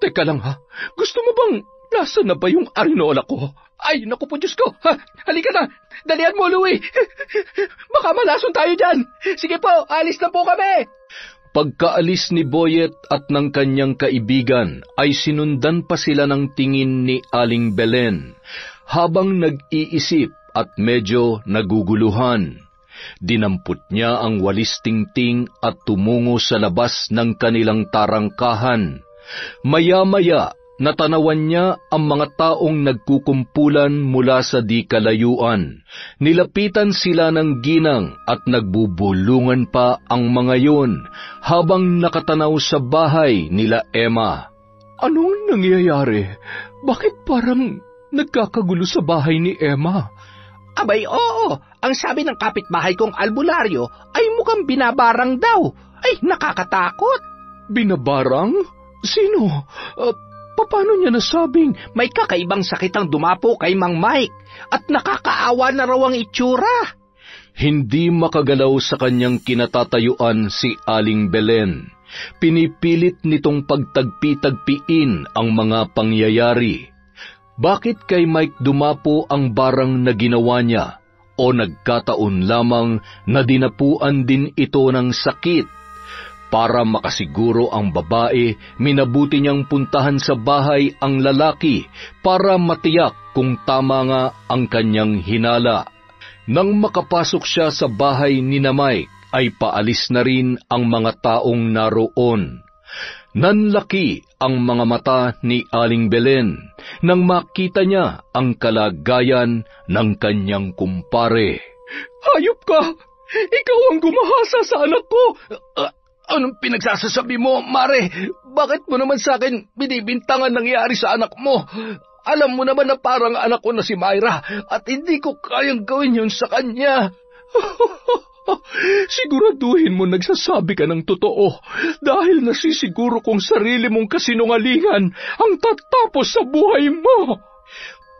Teka lang ha. Gusto mo bang nasa na ba yung arinola ko? Ay, naku po Diyos ko. Ha, halika na. Dalian mo, Louie. Baka malason tayo dyan. Sige po, alis na po kami.
Pagkaalis ni Boyet at ng kanyang kaibigan ay sinundan pa sila ng tingin ni Aling Belen. Habang nag-iisip at medyo naguguluhan, dinampot niya ang walis tingting at tumungo sa labas ng kanilang tarangkahan. Maya-maya, natanawan niya ang mga taong nagkukumpulan mula sa di kalayuan. Nilapitan sila ng ginang at nagbubulungan pa ang mga yun habang nakatanaw sa bahay nila Emma.
Anong nangyayari? Bakit parang nagkakagulo sa bahay ni Emma?
Abay, oo. Ang sabi ng kapitbahay kong albularyo ay mukhang binabarang daw. Ay, nakakatakot.
Binabarang? Sino? Paano niya nasabing
may kakaibang sakit ang dumapo kay Mang Mike at nakakaawa na raw ang itsura?
Hindi makagalaw sa kanyang kinatatayuan si Aling Belen. Pinipilit nitong pagtagpi-tagpiin ang mga pangyayari. Bakit kay Mike dumapo ang barang na ginawa niya? O nagkataon lamang na dinapuan din ito ng sakit? Para makasiguro ang babae, minabuti niyang puntahan sa bahay ang lalaki para matiyak kung tama nga ang kanyang hinala. Nang makapasok siya sa bahay ni Mike, ay paalis na rin ang mga taong naroon. Nanlaki ang mga mata ni Aling Belen nang makita niya ang kalagayan ng kanyang kumpare.
Hayop ka! Ikaw ang gumahasa sa anak ko!
Anong pinagsasasabi mo, Mare? Bakit mo naman sa akin binibintangan nangyari sa anak mo? Alam mo naman na parang anak ko na si Myra at hindi ko kayang gawin yun sa kanya.
Siguraduhin mo nagsasabi ka ng totoo dahil nasisiguro kong sarili mong kasinungalingan ang tatapos sa buhay mo.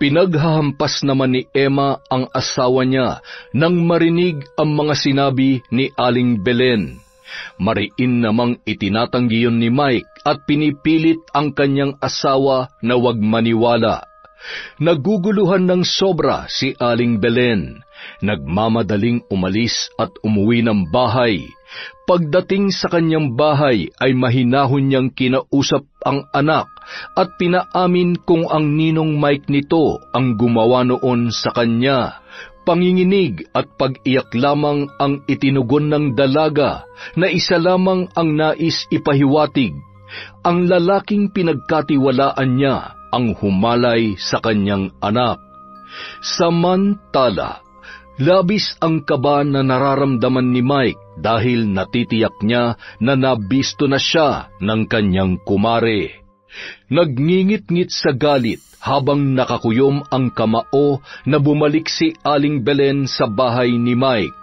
Pinaghahampas naman ni Emma ang asawa niya nang marinig ang mga sinabi ni Aling Belen. Mariin namang itinatanggi yun ni Mike at pinipilit ang kanyang asawa na wag maniwala. Naguguluhan ng sobra si Aling Belen. Nagmamadaling umalis at umuwi ng bahay. Pagdating sa kanyang bahay ay mahinahon niyang kinausap ang anak at pinaamin kung ang ninong Mike nito ang gumawa noon sa kanya. Panginginig at pag-iyak lamang ang itinugon ng dalaga na isa lamang ang nais ipahiwatig. Ang lalaking pinagkatiwalaan niya ang humalay sa kanyang anak. Samantala, labis ang kaba na nararamdaman ni Mike dahil natitiyak niya na nabisto na siya ng kanyang kumare. Nagngingit-ngit sa galit habang nakakuyom ang kamao na bumalik si Aling Belen sa bahay ni Mike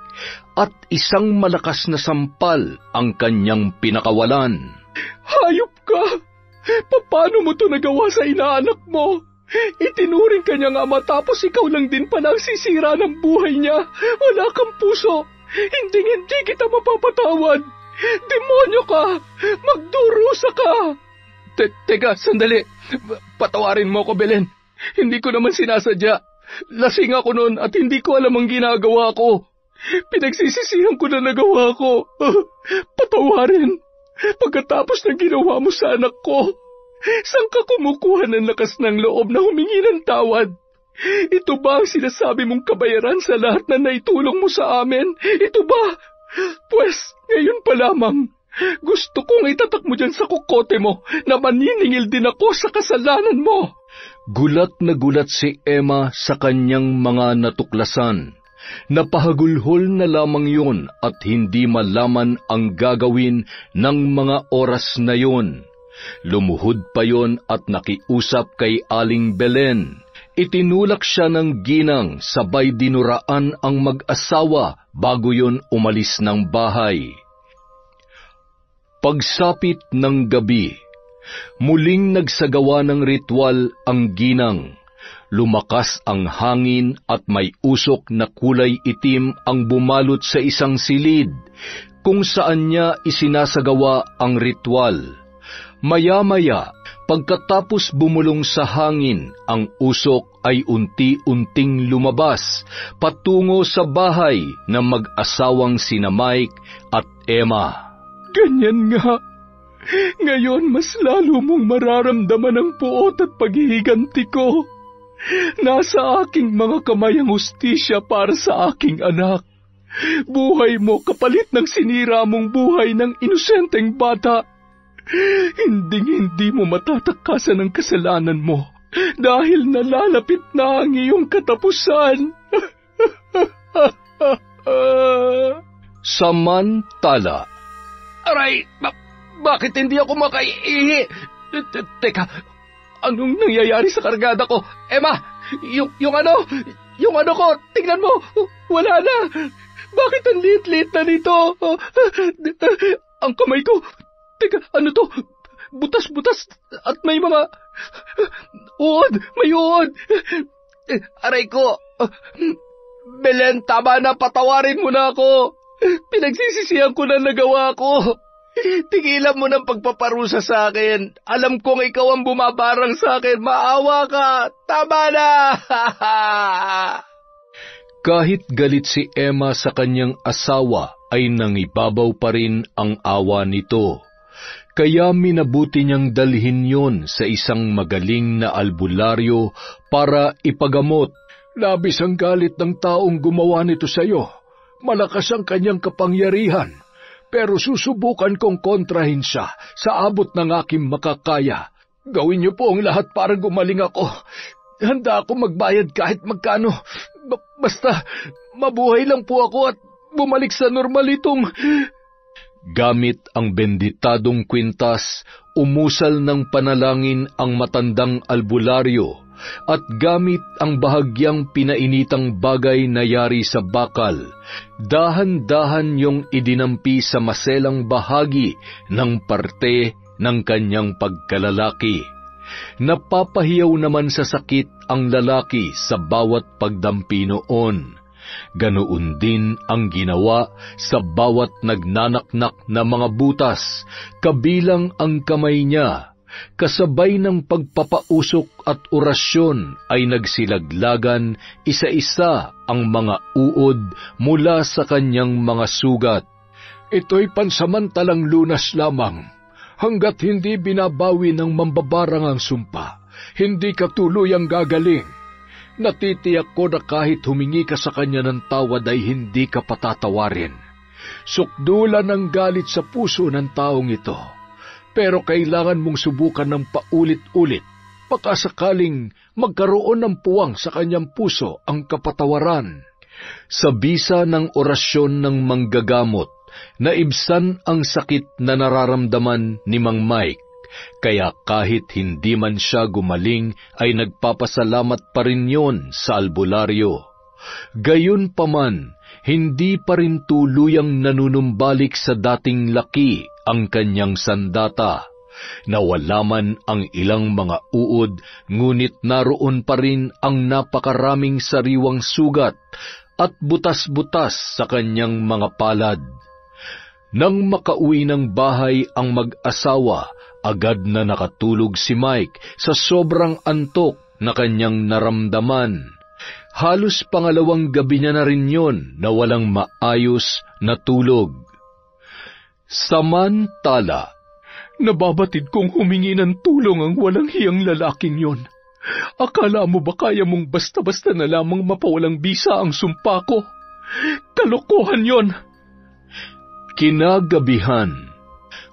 at isang malakas na sampal ang kanyang pinakawalan.
Hayop ka! Paano mo to nagawa sa inaanak mo? Itinuring ka niya nga matapos ikaw lang din pala ang sisira ng buhay niya. Wala kang puso. Hindi kita mapapatawad. Demonyo ka! Magdurusa ka!
Teka, sandali. Patawarin mo ko, Belen. Hindi ko naman sinasadya. Lasing ako noon at hindi ko alam ang ginagawa ko. Pinagsisisihan ko na nagawa ko. Patawarin. Pagkatapos ng ginawa mo sa anak ko, saan ka kumukuha ng lakas ng loob na humingi ng tawad? Ito ba ang sinasabi mong kabayaran sa lahat na naitulong mo sa amin? Ito ba? Pues, ngayon pa lamang, gusto kong itatak mo dyan sa kukote mo na maniningil din ako sa kasalanan mo.
Gulat na gulat si Emma sa kanyang mga natuklasan. Napahagulhol na lamang yun at hindi malaman ang gagawin ng mga oras na yun. Lumuhod pa yon at nakiusap kay Aling Belen. Itinulak siya ng ginang sabay dinuraan ang mag-asawa bago yon umalis ng bahay. Pagsapit ng gabi, muling nagsagawa ng ritual ang ginang. Lumakas ang hangin at may usok na kulay itim ang bumalot sa isang silid kung saan niya isinasagawa ang ritual. Maya-maya, pagkatapos bumulong sa hangin, ang usok ay unti-unting lumabas patungo sa bahay ng mag-asawang sina Mike at Emma.
Ganyan nga. Ngayon mas lalo mong mararamdaman ang puot at paghihiganti ko. Nasa aking mga kamay ang hustisya para sa aking anak. Buhay mo kapalit ng sinira mong buhay ng inosenteng bata. Hindi mo matatakasan ang kasalanan mo dahil nalalapit na ang iyong katapusan.
Samantala,
Aray, bakit hindi ako makaihi? Teka, anong nangyayari sa kargada ko? Emma, yung ano ko, tingnan mo, wala na. Bakit ang liit-liit na nito? Ang kamay ko, teka, ano to? Butas-butas at may mga uod, may uod. Aray ko, Belen, tama na, patawarin mo na ako. Pinagsisisihan ko na nagawa ko. Tigilan mo ng pagpaparusa sa akin. Alam kong ikaw ang bumabarang sa akin. Maawa ka. Tama na.
kahit galit si Emma sa kanyang asawa, ay nangibabaw pa rin ang awa nito. Kaya minabuti niyang dalhin yon sa isang magaling na albularyo para ipagamot.
Labis ang galit ng taong gumawa nito sa iyo. Malakas ang kanyang kapangyarihan, pero susubukan kong kontrahin siya sa abot ng aking makakaya. Gawin niyo po ang lahat para gumaling ako. Handa ako magbayad kahit magkano. Basta mabuhay lang po ako at bumalik sa normal itong...
Gamit ang benditadong kwintas, umusal ng panalangin ang matandang albularyo, at gamit ang bahagyang pinainitang bagay na yari sa bakal, dahan-dahan yung idinampi sa maselang bahagi ng parte ng kanyang pagkalalaki. Napapahiyaw naman sa sakit ang lalaki sa bawat pagdampi noon. Ganoon din ang ginawa sa bawat nagnanaknak na mga butas, kabilang ang kamay niya. Kasabay ng pagpapausok at orasyon ay nagsilaglagan isa-isa ang mga uod mula sa kanyang mga sugat.
Ito'y pansamantalang lunas lamang. Hanggat hindi binabawi ng mambabarang ang sumpa, hindi ka tuluyang gagaling. Natitiyak ko na kahit humingi ka sa kanya ng tawad ay hindi ka patatawarin. Sukdulan ang galit sa puso ng taong ito. Pero kailangan mong subukan ng paulit-ulit. Baka sakaling magkaroon ng puwang sa kanyang puso ang kapatawaran.
Sa bisa ng orasyon ng manggagamot, naibsan ang sakit na nararamdaman ni Mang Mike. Kaya kahit hindi man siya gumaling, ay nagpapasalamat pa rin yon sa albularyo. Gayunpaman, hindi pa rin tuluyang nanunumbalik sa dating laki ang kanyang sandata. Nawala man ang ilang mga uod, ngunit naroon pa rin ang napakaraming sariwang sugat at butas-butas sa kanyang mga palad. Nang makauwi ng bahay ang mag-asawa, agad na nakatulog si Mike sa sobrang antok na kanyang naramdaman. Halos pangalawang gabi niya na rin yon na walang maayos na tulog. Samantala,
nababatid kong humingi ng tulong ang walang hiyang lalaking yon. Akala mo ba kaya mong basta-basta na lamang mapawalang bisa ang sumpa ko? Kalokohan yon!
Kinagabihan,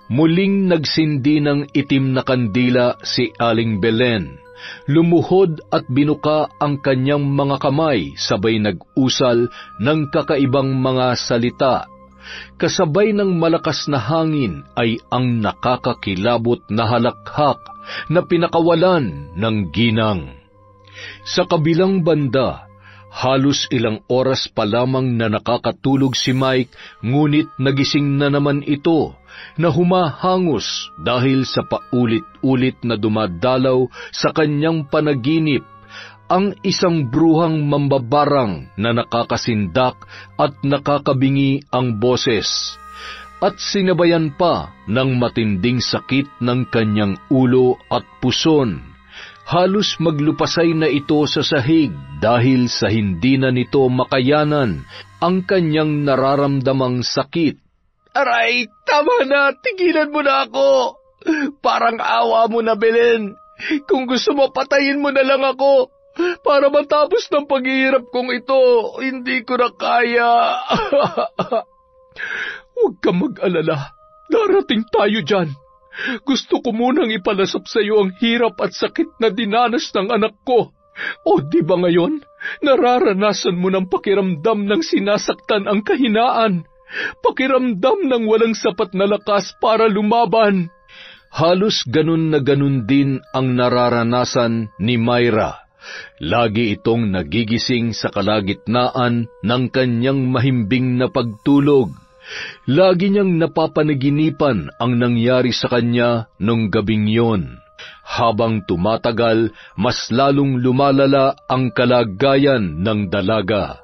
muling nagsindi ng itim na kandila si Aling Belen. Lumuhod at binuka ang kanyang mga kamay, sabay nag-usal ng kakaibang mga salita. Kasabay ng malakas na hangin ay ang nakakakilabot na halakhak na pinakawalan ng ginang. Sa kabilang banda, halos ilang oras pa lamang na nakakatulog si Mike, ngunit nagising na naman ito na humahangos dahil sa paulit-ulit na dumadalaw sa kanyang panaginip ang isang bruhang mambabarang na nakakasindak at nakakabingi ang boses, at sinabayan pa ng matinding sakit ng kanyang ulo at puson. Halos maglupasay na ito sa sahig dahil sa hindi na nito makayanan ang kanyang nararamdamang sakit.
Aray, tama na, tigilan mo na ako. Parang awa mo na, Belen. Kung gusto mo, patayin mo na lang ako. Para matapos ng paghihirap kong ito, hindi ko na kaya. Huwag kang mag-alala. Darating tayo dyan. Gusto ko munang ipalasap sa iyo ang hirap at sakit na dinanas ng anak ko. O di ba ngayon, nararanasan mo ng pakiramdam ng sinasaktan ang kahinaan. Pakiramdam ng walang sapat na lakas para lumaban.
Halos ganun na ganun din ang nararanasan ni Myra. Lagi itong nagigising sa kalagitnaan ng kanyang mahimbing na pagtulog. Lagi niyang napapanaginipan ang nangyari sa kanya nung gabing yon. Habang tumatagal, mas lalong lumalala ang kalagayan ng dalaga.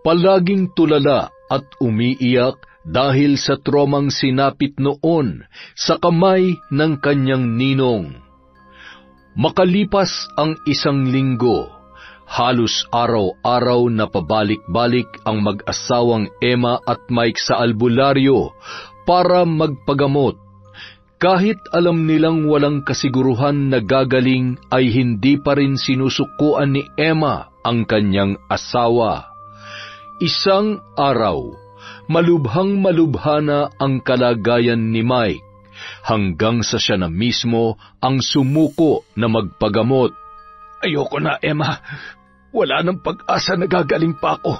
Palaging tulala at umiiyak dahil sa tromang sinapit noon sa kamay ng kanyang ninong. Makalipas ang 1 linggo, halos araw-araw na pabalik-balik ang mag-asawang Emma at Mike sa albularyo para magpagamot. Kahit alam nilang walang kasiguruhan na gagaling, ay hindi pa rin sinusukuan ni Emma ang kanyang asawa. Isang araw, malubhang-malubha na ang kalagayan ni Mike, hanggang sa siya na mismo ang sumuko na magpagamot.
Ayoko na, Emma. Wala nang pag-asa na gagaling pa ako.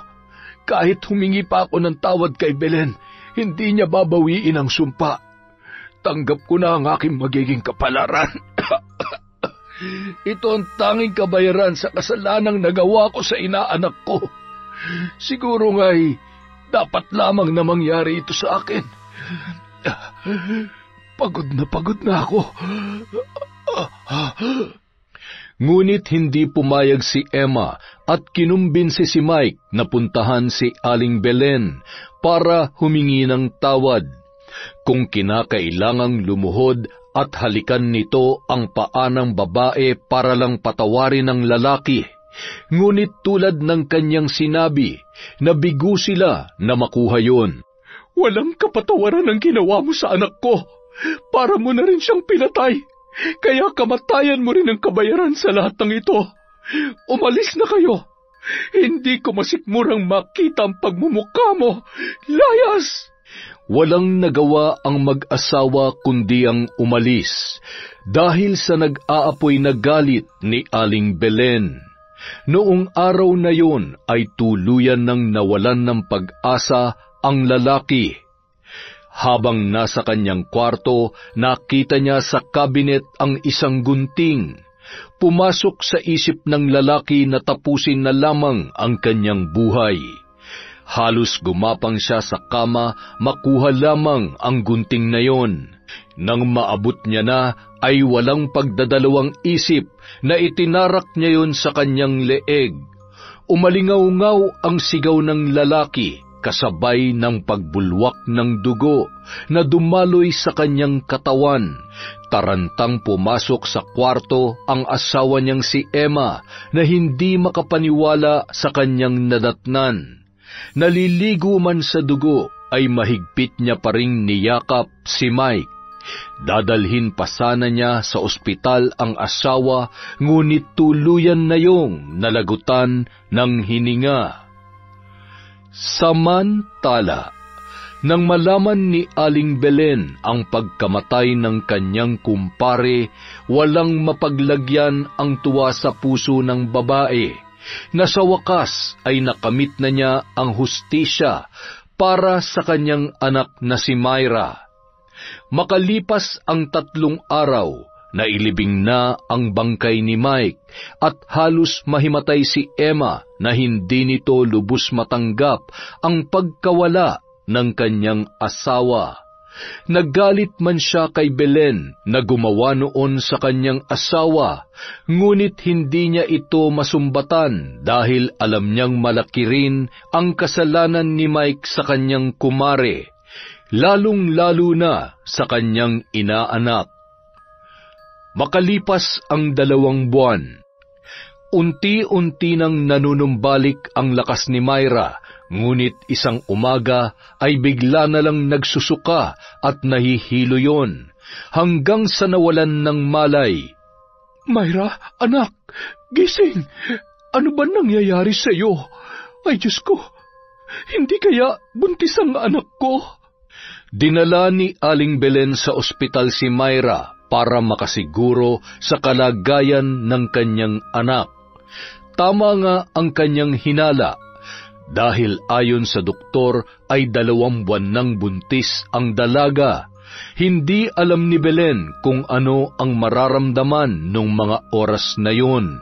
Kahit humingi pa ako ng tawad kay Belen, hindi niya babawiin ang sumpa. Tanggap ko na ang aking magiging kapalaran. Ito ang tanging kabayaran sa kasalanang nagawa ko sa inaanak ko. Siguro nga'y dapat lamang na mangyari ito sa akin. Pagod na ako.
Ngunit hindi pumayag si Emma at kinumbinsi si Mike na puntahan si Aling Belen para humingi ng tawad. Kung kinakailangang lumuhod at halikan nito ang paa ng babae para lang patawarin ng lalaki. Ngunit tulad ng kanyang sinabi, nabigo sila na makuha yon.
Walang kapatawaran ang ginawa mo sa anak ko. Para mo na rin siyang pinatay. Kaya kamatayan mo rin ang kabayaran sa lahat ng ito. Umalis na kayo. Hindi ko masikmurang makita ang pagmumukha mo. Layas!
Walang nagawa ang mag-asawa kundi ang umalis dahil sa nag-aapoy na galit ni Aling Belen. Noong araw na yon ay tuluyan ng nawalan ng pag-asa ang lalaki. Habang nasa kanyang kwarto, nakita niya sa kabinet ang isang gunting. Pumasok sa isip ng lalaki na tapusin na lamang ang kanyang buhay. Halos gumapang siya sa kama, makuha lamang ang gunting na yon. Nang maabot niya na, ay walang pagdadalawang isip na itinarak niya yon sa kanyang leeg. Umalingaw-ngaw ang sigaw ng lalaki, kasabay ng pagbulwak ng dugo na dumaloy sa kanyang katawan. Tarantang pumasok sa kwarto ang asawa niyang si Emma na hindi makapaniwala sa kanyang nadatnan. Naliligo man sa dugo, ay mahigpit niya pa ring niyakap si Mike. Dadalhin pa sana niya sa ospital ang asawa, ngunit tuluyan na yung nalagutan ng hininga. Samantala, nang malaman ni Aling Belen ang pagkamatay ng kanyang kumpare, walang mapaglagyan ang tuwa sa puso ng babae, na sa wakas ay nakamit na niya ang hustisya para sa kanyang anak na si Myra. Makalipas ang 3 araw, nailibing na ang bangkay ni Mike at halos mahimatay si Emma na hindi nito lubos matanggap ang pagkawala ng kanyang asawa. Nagalit man siya kay Belen na gumawa noon sa kanyang asawa, ngunit hindi niya ito masumbatan dahil alam niyang malaki rin ang kasalanan ni Mike sa kanyang kumare, lalong-lalo na sa kanyang inaanak. Makalipas ang 2 buwan, unti-unti nang nanunumbalik ang lakas ni Myra, ngunit isang umaga ay bigla na lang nagsusuka at nahihilo yon, hanggang sa nawalan ng malay.
Myra, anak, gising! Ano ba nangyayari sa iyo? Ay Diyos ko, hindi kaya buntis ang anak ko?
Dinala ni Aling Belen sa ospital si Myra para makasiguro sa kalagayan ng kanyang anak. Tama nga ang kanyang hinala, dahil ayon sa doktor ay 2 buwan nang buntis ang dalaga. Hindi alam ni Belen kung ano ang mararamdaman nung mga oras na yun.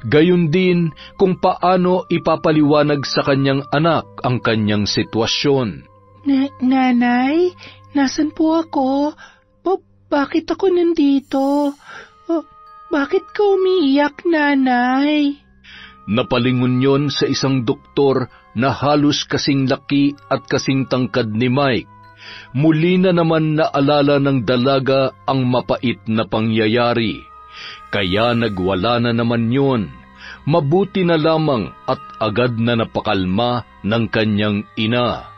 Gayon din kung paano ipapaliwanag sa kanyang anak ang kanyang sitwasyon.
Nanay, nasan po ako? Bakit ako nandito? Bakit ka umiiyak, nanay?
Napalingon yon sa isang doktor na halos kasing laki at kasing tangkad ni Mike. Muli na naman naalala ng dalaga ang mapait na pangyayari. Kaya nagwala na naman yon. Mabuti na lamang at agad na napakalma ng kanyang ina.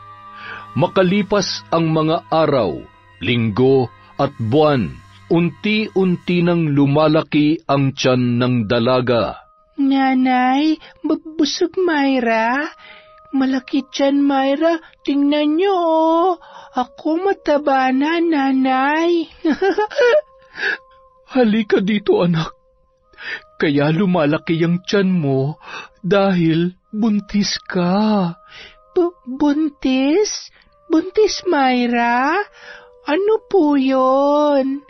Makalipas ang mga araw, linggo at buwan, unti-unti nang lumalaki ang tiyan ng dalaga.
Nanay, busog Myra. Malaki tiyan, Myra. Tingnan niyo, oh. Ako mataba na, nanay.
Halika dito, anak. Kaya lumalaki ang tiyan mo dahil buntis ka.
Buntis? Buntis, Myra? Ano po yun?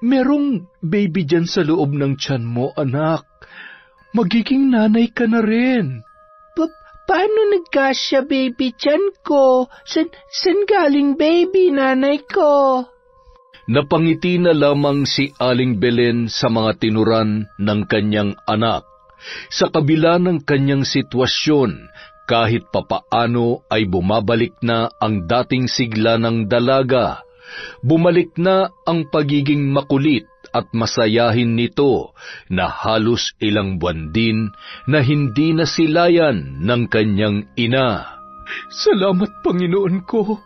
Merong baby dyan sa loob ng tiyan mo, anak. Magiging nanay ka na rin.
Paano nagkasya baby tiyan ko? San galing baby, nanay ko?
Napangiti na lamang si Aling Belen sa mga tinuran ng kanyang anak. Sa kabila ng kanyang sitwasyon, kahit papaano ay bumabalik na ang dating sigla ng dalaga. Bumalik na ang pagiging makulit at masayahin nito na halos ilang buwan din na hindi nasilayan ng kanyang ina.
Salamat, Panginoon ko.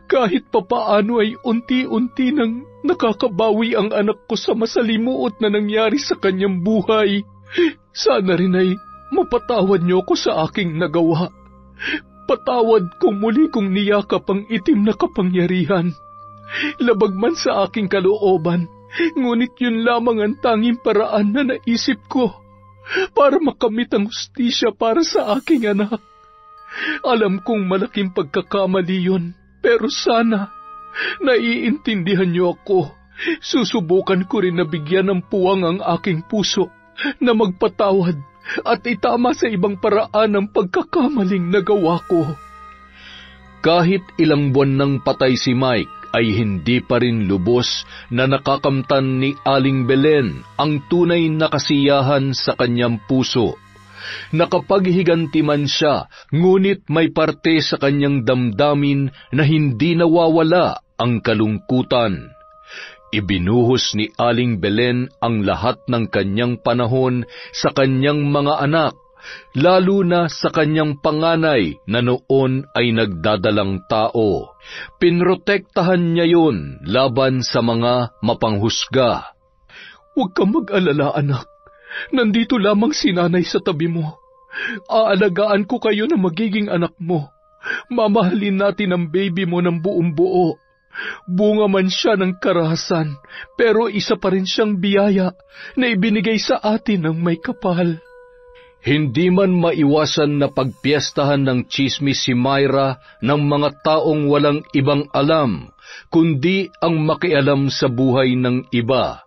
Kahit papaano ay unti-unti nang nakakabawi ang anak ko sa masalimuot na nangyari sa kanyang buhay. Sana rin ay mapatawad niyo ko sa aking nagawa. Patawad kung muli kong niyakap ang itim na kapangyarihan. Labag man sa aking kalooban, ngunit yun lamang ang tanging paraan na naisip ko para makamit ang hustisya para sa aking anak. Alam kong malaking pagkakamali yun, pero sana naiintindihan niyo ako. Susubukan ko rin na bigyan ng puwang ang aking puso na magpatawad at itama sa ibang paraan ang pagkakamaling nagawa ko.
Kahit ilang buwan nang patay si Mike, ay hindi pa rin lubos na nakakamtan ni Aling Belen ang tunay na kasiyahan sa kanyang puso. Nakapaghiganti man siya, ngunit may parte sa kanyang damdamin na hindi nawawala ang kalungkutan. Ibinuhos ni Aling Belen ang lahat ng kanyang panahon sa kanyang mga anak, lalo na sa kanyang panganay na noon ay nagdadalang tao. Pinrotektahan niya yun laban sa mga mapanghusga.
Huwag kang mag-alala, anak. Nandito lamang si nanay sa tabi mo. Aalagaan ko kayo na magiging anak mo. Mamahalin natin ang baby mo ng buong buo. Bunga man siya ng karahasan, pero isa pa rin siyang biyaya na ibinigay sa atin ng may kapal.
Hindi man maiwasan na pagpiestahan ng tsismis si Myra ng mga taong walang ibang alam, kundi ang makialam sa buhay ng iba.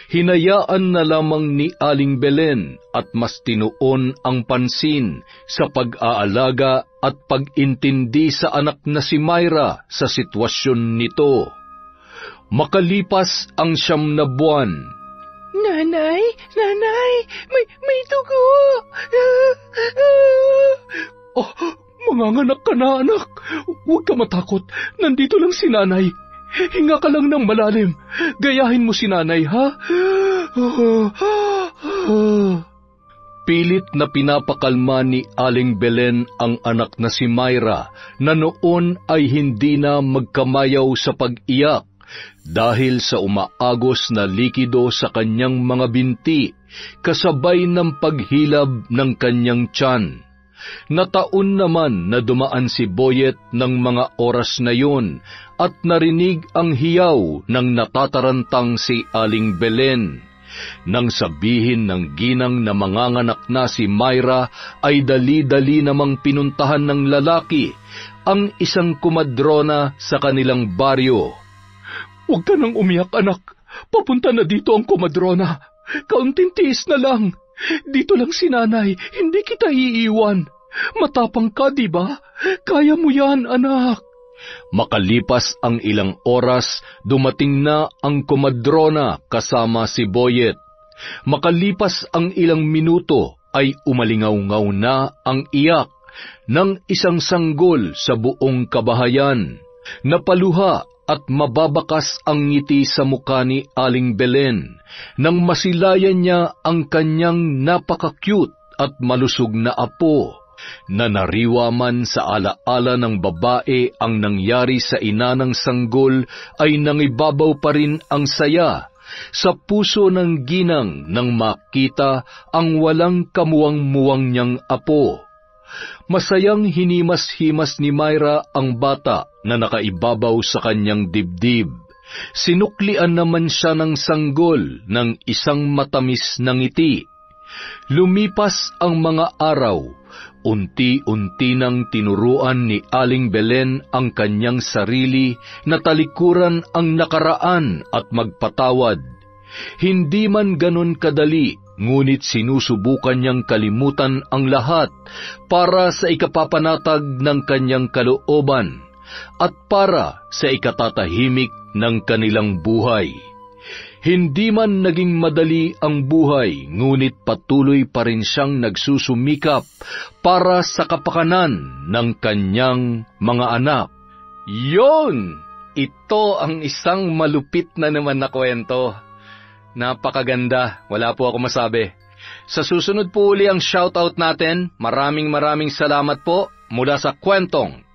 Hinayaan na lamang ni Aling Belen at mas tinuon ang pansin sa pag-aalaga at pag-intindi sa anak na si Myra sa sitwasyon nito. Makalipas ang 9 na buwan,
Nanay, may dugo.
Oh, manganganak ka na, anak. Huwag ka matakot. Nandito lang si nanay. Hinga ka lang ng malalim. Gayahin mo si nanay, ha?
Pilit na pinapakalma ni Aling Belen ang anak na si Myra na noon ay hindi na magkamayaw sa pag-iyak dahil sa umaagos na likido sa kanyang mga binti kasabay ng paghilab ng kanyang tiyan. Nataon naman na dumaan si Boyet ng mga oras na yun at narinig ang hiyaw ng natatarantang si Aling Belen. Nang sabihin ng ginang na manganganak na si Myra, ay dali-dali namang pinuntahan ng lalaki ang isang kumadrona sa kanilang baryo.
Huwag ka nang umiyak, anak. Papunta na dito ang kumadrona. Kaunting tiis na lang. Dito lang si nanay, hindi kita iiwan. Matapang ka, di ba? Kaya mo yan, anak.
Makalipas ang ilang oras, dumating na ang kumadrona kasama si Boyet. Makalipas ang ilang minuto, ay umalingaw-ngaw na ang iyak ng isang sanggol sa buong kabahayan. Napaluha at mababakas ang ngiti sa mukha ni Aling Belen nang masilayan niya ang kanyang napaka-cute at malusog na apo. Nanariwa man sa alaala ng babae ang nangyari sa ina ng sanggol, ay nangibabaw pa rin ang saya sa puso ng ginang nang makita ang walang kamuwang-muwang niyang apo. Masayang hinimas-himas ni Myra ang bata na nakaibabaw sa kanyang dibdib. Sinuklian naman siya ng sanggol ng isang matamis na ngiti. Lumipas ang mga araw, unti-unti nang tinuruan ni Aling Belen ang kanyang sarili na talikuran ang nakaraan at magpatawad. Hindi man ganon kadali, ngunit sinusubukan niyang kalimutan ang lahat para sa ikapapanatag ng kanyang kalooban at para sa ikatatahimik ng kanilang buhay. Hindi man naging madali ang buhay, ngunit patuloy pa rin siyang nagsusumikap para sa kapakanan ng kanyang mga anak.
Yon!
Ito ang isang malupit na naman na kwento. Napakaganda, wala po ako masabi. Sa susunod po uli ang shoutout natin. Maraming salamat po mula sa kwentong